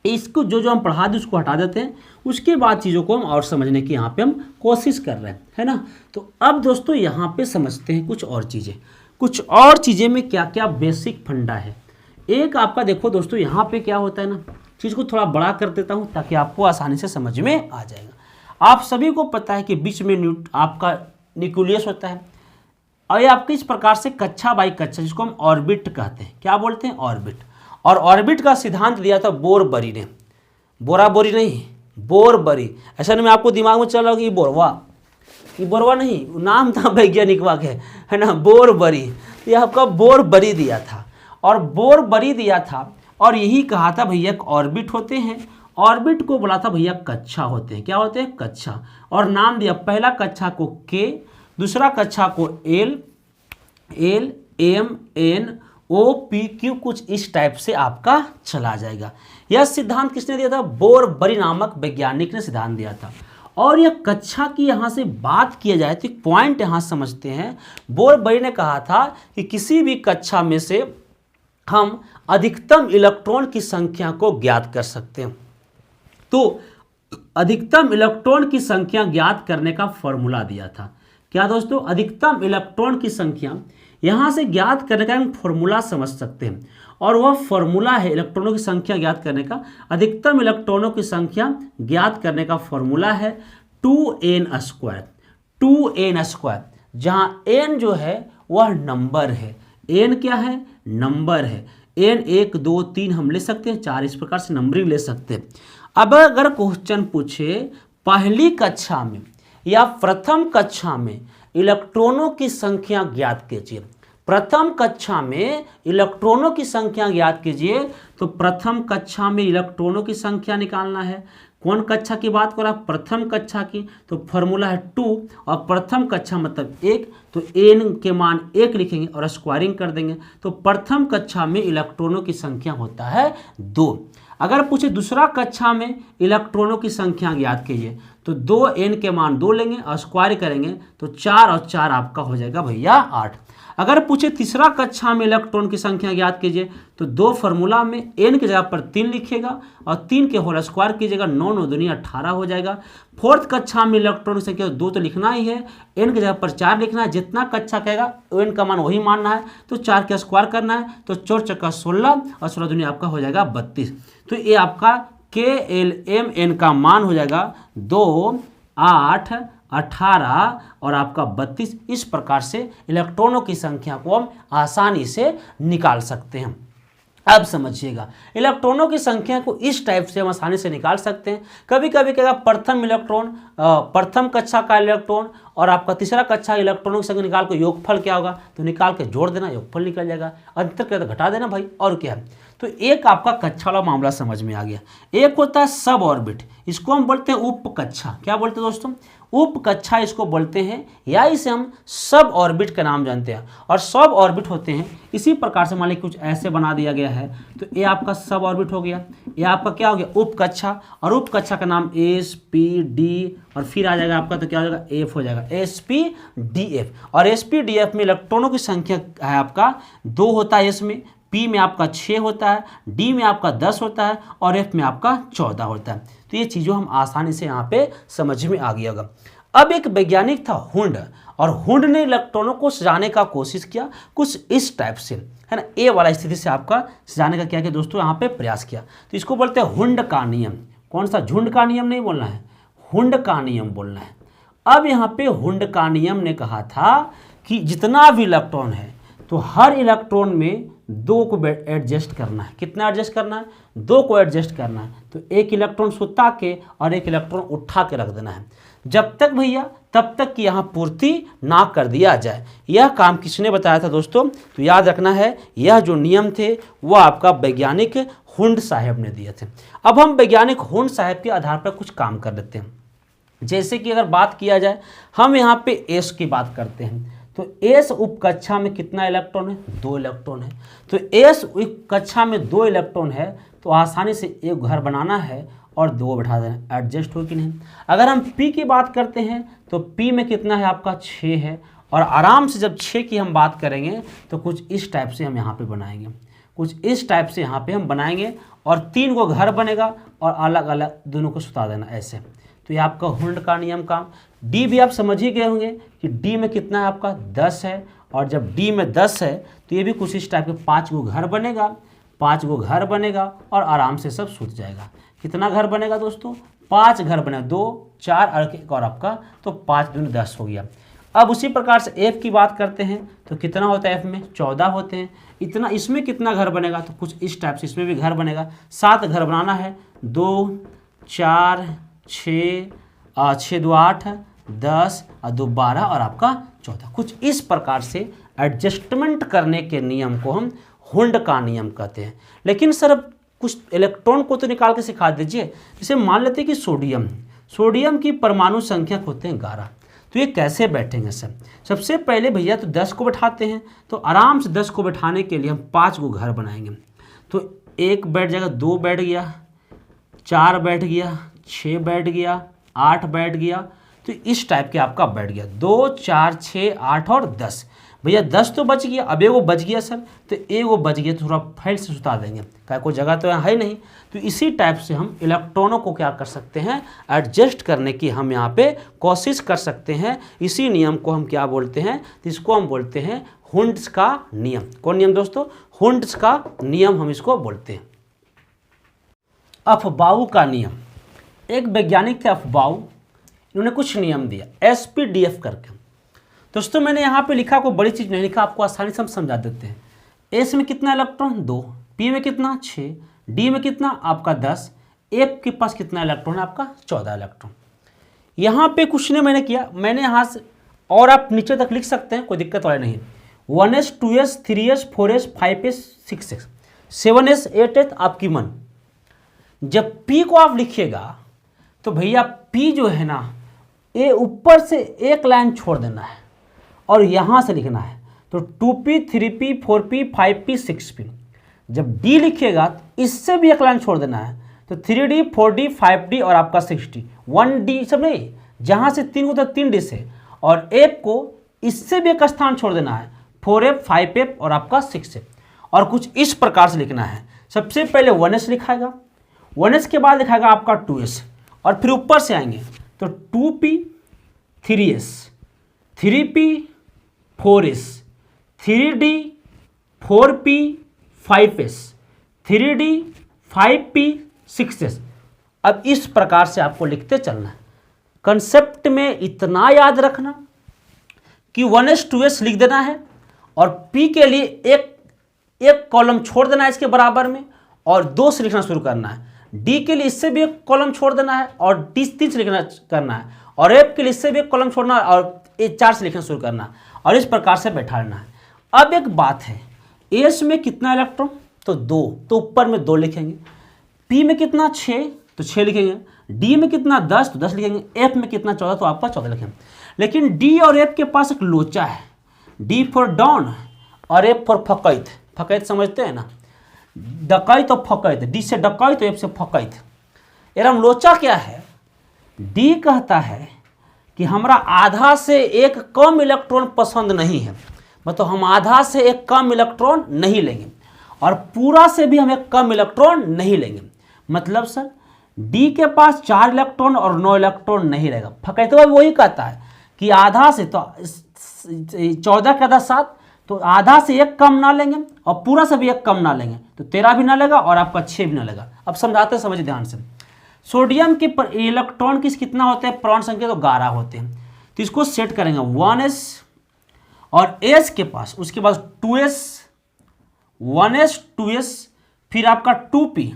[SPEAKER 1] इसको जो हम पढ़ा दें उसको हटा देते हैं, उसके बाद चीज़ों को हम और समझने की यहाँ पे हम कोशिश कर रहे हैं, है ना। तो अब दोस्तों यहाँ पे समझते हैं कुछ और चीज़ें। कुछ और चीज़ें में क्या क्या बेसिक फंडा है। एक आपका देखो दोस्तों, यहाँ पे क्या होता है ना, चीज़ को थोड़ा बड़ा कर देता हूँ ताकि आपको आसानी से समझ में आ जाएगा। आप सभी को पता है कि बीच में आपका न्यूक्लियस होता है, और ये आपके इस प्रकार से कक्षा बाई कक्षा, जिसको हम ऑर्बिट कहते हैं। क्या बोलते हैं? ऑर्बिट। और ऑर्बिट का सिद्धांत दिया था बोरबरी ने, बोरा बोरी नहीं, बोरबरी। ऐसा नहीं मैं आपको दिमाग में चल रहा हूँ कि बोरवा, ये बोरवा नहीं, नाम था वैज्ञानिक वाक्य है ना, बोरबरी। ये आपका बोरबरी दिया था, और बोरबरी दिया था, और यही कहा था भैया ऑर्बिट होते हैं। ऑर्बिट को बोला था भैया कक्षा होते हैं। क्या होते हैं? कक्षा। और नाम दिया पहला कक्षा को के, दूसरा कक्षा को L, L M N O P Q, कुछ इस टाइप से आपका चला जाएगा। यह सिद्धांत किसने दिया था? बोरबरी नामक वैज्ञानिक ने सिद्धांत दिया था। और यह कक्षा की यहाँ से बात किया जाए तो एक पॉइंट यहाँ समझते हैं। बोरबरी ने कहा था कि किसी भी कक्षा में से हम अधिकतम इलेक्ट्रॉन की संख्या को ज्ञात कर सकते हैं। तो अधिकतम इलेक्ट्रॉन की संख्या ज्ञात करने का फॉर्मूला दिया था। क्या दोस्तों? अधिकतम इलेक्ट्रॉन की संख्या यहाँ से ज्ञात करने का हम फॉर्मूला समझ सकते हैं, और वह फॉर्मूला है इलेक्ट्रॉनों की संख्या ज्ञात करने का। अधिकतम इलेक्ट्रॉनों की संख्या ज्ञात करने का फॉर्मूला है 2n²। 2n², जहाँ n जो है वह नंबर है। n क्या है? नंबर है। n 1 2 3 हम ले सकते हैं, 4 इस प्रकार से नंबरिंग ले सकते हैं। अब अगर क्वेश्चन पूछे पहली कक्षा में या प्रथम कक्षा में इलेक्ट्रॉनों की संख्या ज्ञात कीजिए, प्रथम कक्षा में इलेक्ट्रॉनों की संख्या ज्ञात कीजिए, तो प्रथम कक्षा में इलेक्ट्रॉनों की संख्या निकालना है। कौन कक्षा की बात कर रहा है? प्रथम कक्षा की। तो फॉर्मूला है 2, और प्रथम कक्षा मतलब 1, तो n के मान 1 लिखेंगे और स्क्वायरिंग कर देंगे, तो प्रथम कक्षा में इलेक्ट्रॉनों की संख्या होता है 2। अगर पूछे दूसरा कक्षा में इलेक्ट्रॉनों की संख्या ज्ञात कीजिए, तो 2n के मान 2 लेंगे और स्क्वायर करेंगे, तो 4 और 4 आपका हो जाएगा भैया 8। अगर पूछे तीसरा कक्षा में इलेक्ट्रॉन की संख्या ज्ञात कीजिए, तो 2 फार्मूला में n की जगह पर 3 लिखिएगा और 3 के होल स्क्वायर कीजिएगा, 9 9 दूनी 18 हो जाएगा। फोर्थ कक्षा में इलेक्ट्रॉन की संख्या 2 तो लिखना ही है, n की जगह पर 4 लिखना है। जितना कक्षा कहेगा n का मान वही मानना है, तो 4 के स्क्वायर करना है, तो 4 चक्का 16 और 16 दूनी आपका हो जाएगा 32। तो ये आपका KLMN का मान हो जाएगा 2 8 18 और आपका 32। इस प्रकार से इलेक्ट्रॉनों की संख्या को हम आसानी से निकाल सकते हैं। अब समझिएगा, इलेक्ट्रॉनों की संख्या को इस टाइप से हम आसानी से निकाल सकते हैं। कभी कभी कहेगा प्रथम इलेक्ट्रॉन, प्रथम कक्षा का इलेक्ट्रॉन और आपका तीसरा कक्षा इलेक्ट्रॉनों की संख्या निकाल के योगफल क्या होगा, तो निकाल के जोड़ देना, योगफल निकल जाएगा। अंतर क्या तो घटा देना भाई, और क्या है। तो एक आपका कक्षा वाला मामला समझ में आ गया। एक होता है सब ऑर्बिट, इसको हम बोलते हैं उप कक्षा। क्या बोलते हैं दोस्तों? उप कक्षा इसको बोलते हैं, या इसे हम सब ऑर्बिट का नाम जानते हैं। और सब ऑर्बिट होते हैं इसी प्रकार से, मान लीजिए कुछ ऐसे बना दिया गया है, तो ये आपका सब ऑर्बिट हो गया। ये आपका क्या हो गया? उप कक्षा। और उप कक्षा का नाम SP D और फिर आ जाएगा आपका, तो क्या हो जाएगा? F हो जाएगा, SPDF। और SPDF में इलेक्ट्रॉनों की संख्या है आपका 2 होता है, S में, P में आपका 6 होता है, D में आपका 10 होता है और F में आपका 14 होता है। तो ये चीज़ों हम आसानी से यहाँ पे समझ में आ गया होगा। अब एक वैज्ञानिक था हुंड, और हुंड ने इलेक्ट्रॉनों को सजाने का कोशिश किया कुछ इस टाइप से, है ना, ए वाला स्थिति से आपका सजाने का क्या किया दोस्तों, यहाँ पे प्रयास किया। तो इसको बोलते हैं हुंड का नियम। कौन सा? झुंड का नियम नहीं बोलना है, हुंड का नियम बोलना है। अब यहाँ पे हुंड का नियम ने कहा था कि जितना भी इलेक्ट्रॉन है, तो हर इलेक्ट्रॉन में 2 को एडजस्ट करना है। कितना एडजस्ट करना है? 2 को एडजस्ट करना है। तो एक इलेक्ट्रॉन सुता के और एक इलेक्ट्रॉन उठा के रख देना है, जब तक भैया तब तक कि यहाँ पूर्ति ना कर दिया जाए। यह काम किसने बताया था दोस्तों? तो याद रखना है, यह जो नियम थे वो आपका वैज्ञानिक हुंड साहब ने दिए थे। अब हम वैज्ञानिक हुंड साहब के आधार पर कुछ काम कर लेते हैं। जैसे कि अगर बात किया जाए, हम यहाँ पे एस की बात करते हैं, तो एस उप कक्षा में कितना इलेक्ट्रॉन है? 2 इलेक्ट्रॉन है। तो एस उप कक्षा में 2 इलेक्ट्रॉन है, तो आसानी से एक घर बनाना है और 2 बैठा देना, एडजस्ट हो कि नहीं। अगर हम पी की बात करते हैं, तो पी में कितना है आपका? 6 है। और आराम से जब 6 की हम बात करेंगे, तो कुछ इस टाइप से हम यहाँ पे बनाएंगे, कुछ इस टाइप से यहाँ पे हम बनाएंगे, और 3 को घर बनेगा और अलग अलग दोनों को सुता देना ऐसे। तो ये आपका हुंड का नियम काम। डी भी आप समझ ही गए होंगे कि डी में कितना है आपका? 10 है, और जब डी में 10 है तो ये भी कुछ इस टाइप के 5 गो घर बनेगा, 5 गो घर बनेगा और आराम से सब सूत जाएगा। कितना घर बनेगा दोस्तों? 5 घर बनेगा, 2 4 और एक और आपका, तो 5 दूनी 10 हो गया। अब उसी प्रकार से एफ की बात करते हैं तो कितना होता है एफ में? 14 होते हैं। इतना इसमें कितना घर बनेगा? तो कुछ इस टाइप से इसमें भी घर बनेगा। 7 घर बनाना है, 2 4 6 6 2 8 10 और 2 12 और आपका 14। कुछ इस प्रकार से एडजस्टमेंट करने के नियम को हम हुंड का नियम कहते हैं। लेकिन सर अब कुछ इलेक्ट्रॉन को तो निकाल के सिखा दीजिए। जैसे मान लेते हैं कि सोडियम की परमाणु संख्या होते हैं 11, तो ये कैसे बैठेंगे सर? सबसे पहले भैया तो 10 को बैठाते हैं, तो आराम से 10 को बैठाने के लिए हम 5 को घर बनाएंगे। तो 1 बैठ जाएगा, 2 बैठ गया, 4 बैठ गया, 6 बैठ गया, 8 बैठ गया, तो इस टाइप के आपका बैठ गया 2 4 6 8 और 10। भैया 10 तो बच गया, अब एगो बच गया सर, तो एगो बच गया तो थोड़ा फाइल से सुता देंगे, क्या कोई जगह तो यहाँ है नहीं। तो इसी टाइप से हम इलेक्ट्रॉनों को क्या कर सकते हैं? एडजस्ट करने की हम यहाँ पे कोशिश कर सकते हैं। इसी नियम को हम क्या बोलते हैं? इसको हम बोलते हैं हुंड्स का नियम। कौन नियम दोस्तों? हुंड्स का नियम हम इसको बोलते हैं। अफबाउ का नियम। एक वैज्ञानिक थे अफबाउ, इन्होंने कुछ नियम दिया SPDF करके। दोस्तों मैंने यहाँ पे लिखा, कोई बड़ी चीज़ नहीं लिखा, आपको आसानी से हम समझा देते हैं। एस में कितना इलेक्ट्रॉन? 2, पी में कितना? 6, डी में कितना? आपका 10, एफ के पास कितना इलेक्ट्रॉन है? आपका 14 इलेक्ट्रॉन। यहाँ पे कुछ ने मैंने किया, मैंने यहाँ से, और आप नीचे तक लिख सकते हैं, कोई दिक्कत वाला नहीं। 1s 2s 3s 4s 5s 6s 7s 8s आपकी मन। जब पी को आप लिखिएगा तो भैया पी जो है ना, ये ऊपर से एक लाइन छोड़ देना है और यहाँ से लिखना है, तो 2p 3p 4p 5p 6p। जब डी लिखिएगा तो इससे भी एक लाइन छोड़ देना है, तो 3d 4d 5d और आपका 6d। 1d सब नहीं, जहाँ से 3 होता है 3d से, और एफ को इससे भी एक स्थान छोड़ देना है, 4f 5f और आपका 6f। और कुछ इस प्रकार से लिखना है। सबसे पहले 1s लिखाएगा, 1s के बाद लिखाएगा आपका 2s, और फिर ऊपर से आएंगे तो 2p 3s 3p 4s 3d 4p 5s 3d 5p 6s। अब इस प्रकार से आपको लिखते चलना है। कंसेप्ट में इतना याद रखना कि 1s 2s लिख देना है और p के लिए एक कॉलम छोड़ देना है इसके बराबर में और 2 से लिखना शुरू करना है। डी के लिए इससे भी एक कॉलम छोड़ देना है और 3 से लिखना करना है, और एफ के लिए इससे भी एक कॉलम छोड़ना है और 4 से लिखना शुरू करना है, और इस प्रकार से बैठा लेना है। अब एक बात है, एस में कितना इलेक्ट्रॉन? तो 2, तो ऊपर में 2 लिखेंगे। पी में कितना? 6, तो 6 लिखेंगे। डी में कितना? 10, तो 10 लिखेंगे। एफ में कितना? 14, तो आपका 14 लिखेंगे। लेकिन डी और एफ के पास एक लोचा है, डी फॉर डॉन और एफ फॉर फकैत। फकैत समझते हैं ना, डकैत और फकैत, डी से डकैत, एफ से फकैत। एरम लोचा क्या है? डी कहता है कि हमारा आधा से एक कम इलेक्ट्रॉन पसंद नहीं है, मतलब हम आधा से एक कम इलेक्ट्रॉन नहीं लेंगे, और पूरा से भी हम एक कम इलेक्ट्रॉन नहीं लेंगे। मतलब सर डी के पास 4 इलेक्ट्रॉन और 9 इलेक्ट्रॉन नहीं रहेगा। फकैतवा भी वही कहता है कि आधा से, तो 14 के आधा 7, तो आधा से एक कम ना लेंगे और पूरा से भी एक कम ना लेंगे, तो 13 भी ना लेगा और आपका 6 भी ना लेगा। अब समझाते हैं, समझिए ध्यान से। सोडियम के इलेक्ट्रॉन की कितना होते हैं? परमाणु संख्या तो 11 होते हैं, तो इसको सेट करेंगे 1s, और एस के पास उसके पास 2s 1s 2s, फिर आपका 2p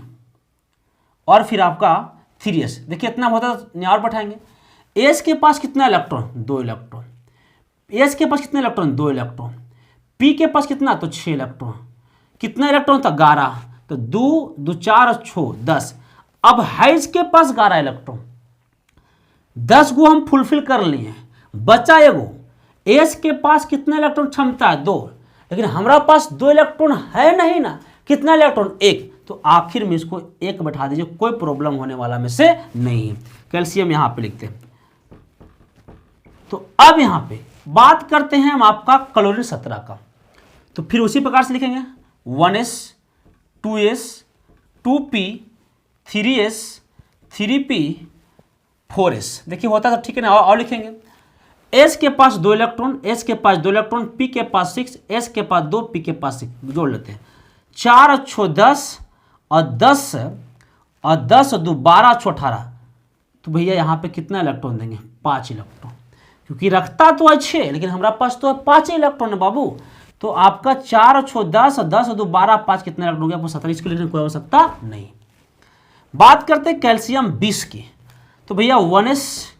[SPEAKER 1] और फिर आपका 3s। देखिए इतना होता है, और बैठाएंगे। एस के पास कितना इलेक्ट्रॉन? 2 इलेक्ट्रॉन। एस के पास कितना इलेक्ट्रॉन? 2 इलेक्ट्रॉन। पी के पास कितना? तो 6 इलेक्ट्रॉन। कितना इलेक्ट्रॉन था? 11, तो 2 2 4 और 6 10। अब हाइज के पास 11 इलेक्ट्रॉन, 10 को हम फुलफिल कर लिए, बचा एगो। एस के पास कितना इलेक्ट्रॉन क्षमता है? 2, लेकिन हमारा पास 2 इलेक्ट्रॉन है नहीं ना। कितना इलेक्ट्रॉन? 1, तो आखिर में इसको 1 बैठा दीजिए, कोई प्रॉब्लम होने वाला में से नहीं है। कैल्शियम यहां पे लिखते हैं। तो अब यहां पे बात करते हैं हम आपका क्लोरीन 17 का, तो फिर उसी प्रकार से लिखेंगे 1s 2s 2p 3s 3p 4s। देखिए होता है ठीक है ना, और लिखेंगे। एस के पास 2 इलेक्ट्रॉन, एस के पास 2 इलेक्ट्रॉन, पी के पास 6, एस के पास 2, पी के पास 6, जोड़ लेते हैं। 4 और 6 10 और 10 और 10 और 2 12 6 18। तो भैया यहाँ पे कितना इलेक्ट्रॉन देंगे? 5 इलेक्ट्रॉन, क्योंकि रखता तो है 6 लेकिन हमारा पास तो है 5 इलेक्ट्रॉन है बाबू। तो आपका 4 और 6 10 और 10 और 2 12 5 कितना इलेक्ट्रॉन हो गया? आपको 17। इसको लिखने की कोई आवश्यकता नहीं। बात करते हैं कैल्शियम 20 की। तो भैया 1s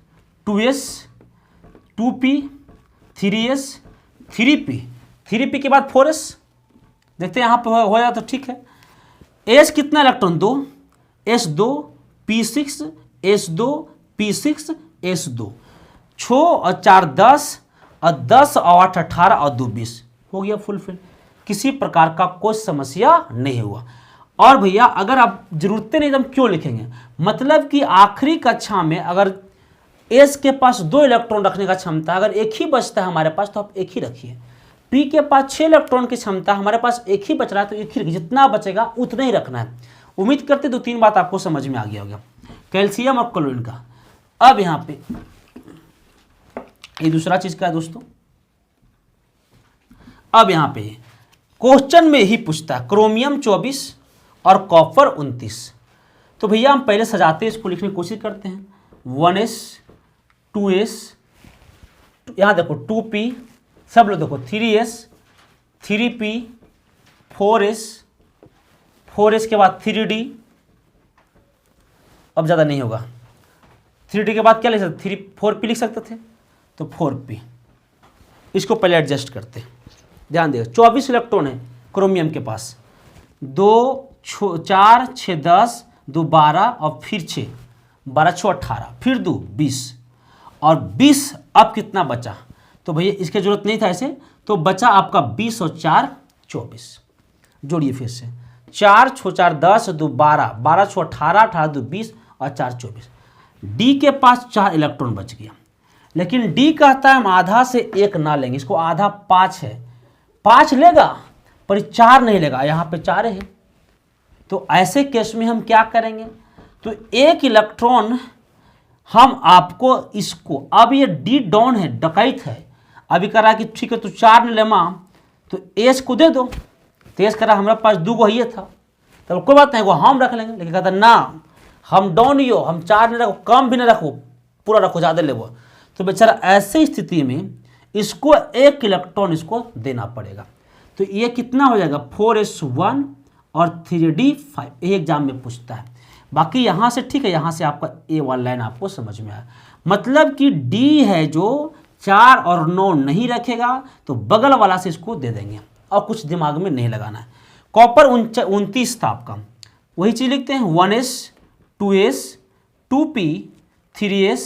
[SPEAKER 1] 2s 2p 3s 3p, 3p के बाद 4s। देखते हैं यहाँ पे हो जाए तो ठीक है। s कितना electron? 2, s2 p6 s2 p6 s2। 6 और 4 10 और 10 और 8 18 और 2 20, हो गया फुलफिल। किसी प्रकार का कोई समस्या नहीं हुआ। और भैया अगर आप जरूरतें नहीं तो हम क्यों लिखेंगे? मतलब कि आखिरी कक्षा में अगर एस के पास 2 इलेक्ट्रॉन रखने का क्षमता, अगर एक ही बचता है हमारे पास तो आप एक ही रखिए। पी के पास 6 इलेक्ट्रॉन की क्षमता, हमारे पास एक ही बच रहा है तो एक ही रखिए। जितना बचेगा उतना ही रखना है। उम्मीद करते 2-3 बात आपको समझ में आ गया होगा कैल्शियम और क्लोरीन का। अब यहाँ पे ये दूसरा चीज का है दोस्तों। अब यहाँ पे क्वेश्चन में ही पूछता है क्रोमियम 24 और कॉपर 29। तो भैया हम पहले सजाते इसको लिखने की कोशिश करते हैं। 1s 2s, यहाँ देखो 2p, सब लोग देखो 3s 3p 4s के बाद 3d। अब ज़्यादा नहीं होगा। 3d के बाद क्या लिख सकते? 4p लिख सकते थे, तो 4p। इसको पहले एडजस्ट करते हैं। ध्यान देगा 24 इलेक्ट्रॉन है क्रोमियम के पास। 2 4 6 10 2 12 और फिर 6 12 6 18 फिर 2 20 और 20। अब कितना बचा? तो भैया इसकी जरूरत नहीं था ऐसे, तो बचा आपका 20 और 4 24। जोड़िए फिर से। 4 6 4 10 2 12 12 6 18 18 2 20 और 4 24। डी के पास 4 इलेक्ट्रॉन बच गया, लेकिन डी कहता है हम आधा से 1 ना लेंगे। इसको आधा 5 है, 5 लेगा पर 4 नहीं लेगा। यहाँ पे 4 है, तो ऐसे केस में हम क्या करेंगे? तो 1 इलेक्ट्रॉन हम आपको इसको, अब ये डी डॉन है, डकैत है। अभी कह रहा है कि ठीक है तो 4 नहीं ले माँ, तो एस को दे दो। तो एस कह रहा हमारे पास 2 ही था, तो कोई बात नहीं, वो हम रख लेंगे। लेकिन कहता ना, हम डॉन ही हो, हम 4 नहीं रखो, कम भी नहीं रखो, पूरा रखो, ज़्यादा ले वो। तो बेचारा ऐसे स्थिति में इसको 1 इलेक्ट्रॉन इसको देना पड़ेगा। तो ये कितना हो जाएगा? 4s1 और 3d5। ये एग्जाम में पूछता है। बाकी यहाँ से ठीक है, यहाँ से आपका ए वाला लाइन आपको समझ में आया। मतलब कि डी है जो 4 और 9 नहीं रखेगा, तो बगल वाला से इसको दे देंगे और कुछ दिमाग में नहीं लगाना है। कॉपर 29 था आपका, वही चीज़ लिखते हैं। 1s 2s 2p 3s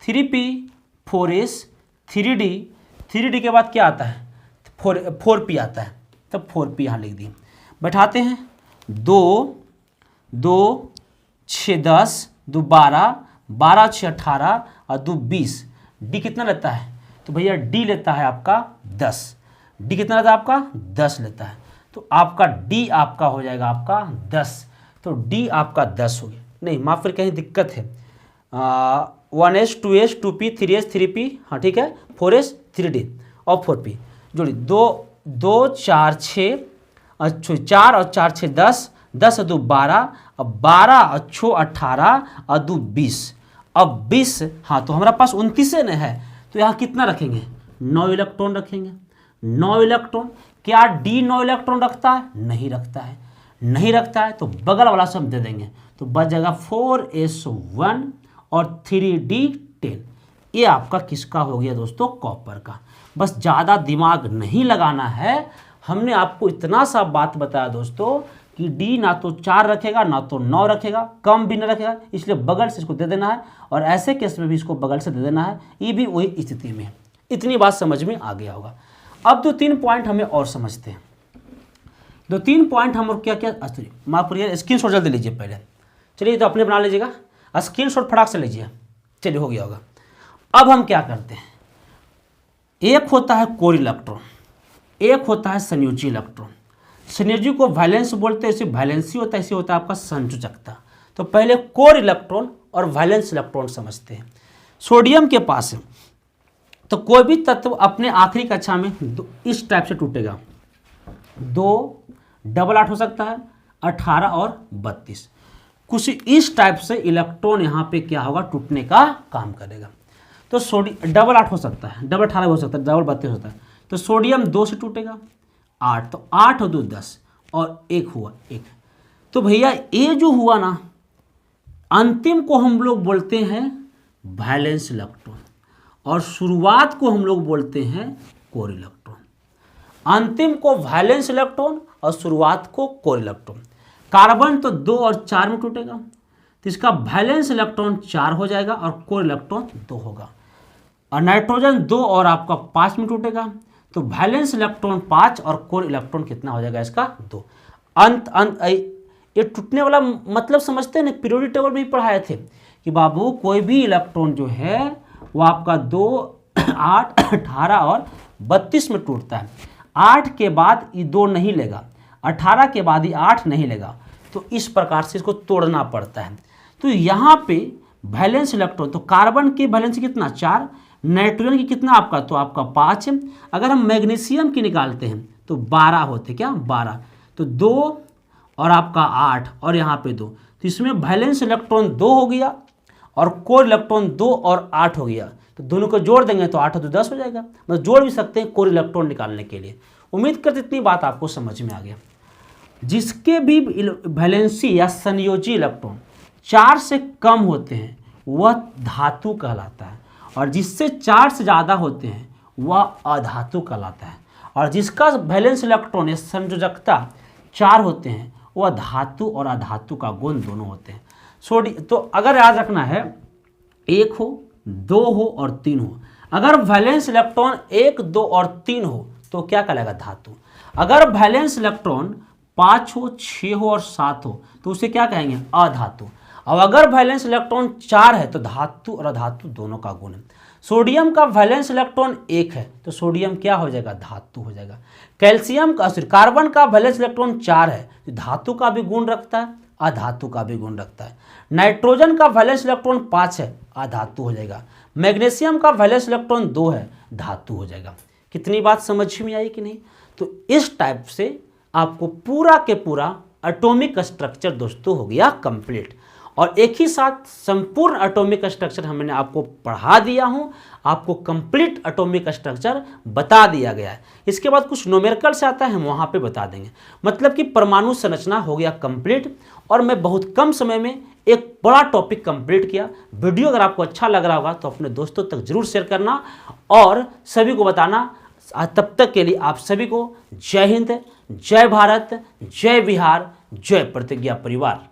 [SPEAKER 1] 3p 4s 3d। 3d के बाद क्या आता है? 4p आता है, तब 4p यहाँ लिख दिए। बैठाते हैं। 2 2 6 10 2 12 12 6 18 और 2 20। डी कितना लेता है? तो भैया डी लेता है आपका 10। डी कितना लेता है आपका? 10 लेता है। तो आपका डी आपका हो जाएगा आपका 10। तो डी आपका 10 हो गया। नहीं माफ फिर कहीं दिक्कत है। 1s 2s 2p 3s 3p, हाँ ठीक है, 4s 3d और 4p। जोड़ी 2 2 4 6 4 और 4 6 10 10 और 2 12 और 12 और 6 18 और 2 20। अब 20, हाँ तो हमारा पास 29 न है, तो यहाँ कितना रखेंगे? 9 इलेक्ट्रॉन रखेंगे। 9 इलेक्ट्रॉन। क्या डी 9 इलेक्ट्रॉन रखता है? नहीं रखता है। नहीं रखता है तो बगल वाला से हम दे देंगे, तो बच जाएगा 4s1 और 3d10। ये आपका किसका हो गया दोस्तों? कॉपर का। बस ज़्यादा दिमाग नहीं लगाना है। हमने आपको इतना सा बात बताया दोस्तों कि डी ना तो 4 रखेगा ना तो 9 रखेगा, कम भी नहीं रखेगा, इसलिए बगल से इसको दे देना है। और ऐसे केस में भी इसको बगल से दे देना है। ये भी वही स्थिति में है। इतनी बात समझ में आ गया होगा। अब 2-3 पॉइंट हमें और समझते हैं। 2-3 पॉइंट हम और क्या क्या, माफ करिए, स्क्रीन शॉट जल्दी लीजिए पहले। चलिए तो अपने बना लीजिएगा, स्क्रीन शॉट फटाक से लीजिए। चलिए हो गया होगा। अब हम क्या करते हैं? एक होता है कोर इलेक्ट्रॉन, एक होता है संयोजी इलेक्ट्रॉन। संयोजी को वैलेंस बोलते हैं, इसे वैलेंसी होता है, इसे होता है आपका संयोजकता। तो पहले कोर इलेक्ट्रॉन और वैलेंस इलेक्ट्रॉन समझते हैं। सोडियम के पास तो कोई भी तत्व अपने आखिरी कक्षा में इस टाइप से टूटेगा। 2 डबल 8 हो सकता है, 18 और 32। कुछ इस टाइप से इलेक्ट्रॉन यहाँ पे क्या होगा, टूटने का काम करेगा। तो सोडियम डबल 8 हो सकता है, डबल 18 हो सकता है, डबल 32 हो सकता है। तो सोडियम 2 से टूटेगा 8, तो 8 और 2 10 और 1 हुआ 1। तो भैया ये जो हुआ ना, अंतिम को हम लोग बोलते हैं वैलेंस इलेक्ट्रॉन और शुरुआत को हम लोग बोलते हैं कोर इलेक्ट्रॉन। अंतिम को वैलेंस इलेक्ट्रॉन और शुरुआत को कोर इलेक्ट्रॉन। कार्बन तो 2 और 4 में टूटेगा, तो इसका वैलेंस इलेक्ट्रॉन 4 हो जाएगा और कोर इलेक्ट्रॉन 2 होगा। और नाइट्रोजन 2 और आपका 5 में टूटेगा, तो वैलेंस इलेक्ट्रॉन 5 और कोर इलेक्ट्रॉन कितना हो जाएगा इसका 2। अंत ये टूटने वाला मतलब समझते हैं ना, पीरियोडिक टेबल में भी पढ़ाए थे कि बाबू कोई भी इलेक्ट्रॉन जो है वो आपका 2, 8, 18 और 32 में टूटता है। 8 के बाद ये 2 नहीं लेगा, 18 के बाद ही 8 नहीं लेगा, तो इस प्रकार से इसको तोड़ना पड़ता है। तो यहाँ पे वैलेंस इलेक्ट्रॉन, तो कार्बन की वैलेंस कितना 4, नाइट्रोजन की कितना आपका, तो आपका 5 है। अगर हम मैग्नीशियम की निकालते हैं तो 12 होते, क्या 12, तो 2 और आपका 8 और यहाँ पे 2, तो इसमें वैलेंस इलेक्ट्रॉन 2 हो गया और कोर इलेक्ट्रॉन 2 और 8 हो गया। तो दोनों को जोड़ देंगे तो 8 और 2 10 हो जाएगा। मतलब जोड़ भी सकते हैं कोर इलेक्ट्रॉन निकालने के लिए। उम्मीद करते इतनी बात आपको समझ में आ गया। जिसके भी वैलेंसी या संयोजी इलेक्ट्रॉन 4 से कम होते हैं वह धातु कहलाता है, और जिससे 4 से ज़्यादा होते हैं वह अधातु कहलाता है। और जिसका वैलेंस इलेक्ट्रॉन या संयोजकता 4 होते हैं वह धातु और अधातु का गुण दोनों होते हैं। तो अगर याद रखना है 1 हो, 2 हो और 3 हो। अगर वैलेंस इलेक्ट्रॉन 1, 2 और 3 हो तो क्या कहलाएगा, धातु। अगर वैलेंस इलेक्ट्रॉन 5 हो, 6 हो और 7 हो तो उसे क्या कहेंगे, अधातु। और अगर वैलेंस इलेक्ट्रॉन 4 है तो धातु और अधातु दोनों का गुण है। सोडियम का वैलेंस इलेक्ट्रॉन 1 है तो सोडियम क्या हो जाएगा, धातु हो जाएगा। कैल्शियम का कार्बन का वैलेंस इलेक्ट्रॉन 4 है तो धातु का भी गुण रखता है, अधातु का भी गुण रखता है। नाइट्रोजन का वैलेंस इलेक्ट्रॉन 5 है, अधातु हो जाएगा। मैग्नीशियम का वैलेंस इलेक्ट्रॉन 2 है, धातु हो जाएगा। कितनी बात समझ में आई कि नहीं। तो इस टाइप से आपको पूरा के पूरा एटॉमिक स्ट्रक्चर दोस्तों हो गया कंप्लीट, और एक ही साथ संपूर्ण एटॉमिक स्ट्रक्चर हमने आपको पढ़ा दिया हूं, आपको कंप्लीट एटॉमिक स्ट्रक्चर बता दिया गया है। इसके बाद कुछ न्यूमेरिकल से आता है, हम वहां पे बता देंगे। मतलब कि परमाणु संरचना हो गया कंप्लीट, और मैं बहुत कम समय में एक बड़ा टॉपिक कंप्लीट किया। वीडियो अगर आपको अच्छा लग रहा होगा तो अपने दोस्तों तक जरूर शेयर करना और सभी को बताना। तब तक के लिए आप सभी को जय हिंद, जय भारत, जय बिहार, जय प्रतिज्ञा परिवार।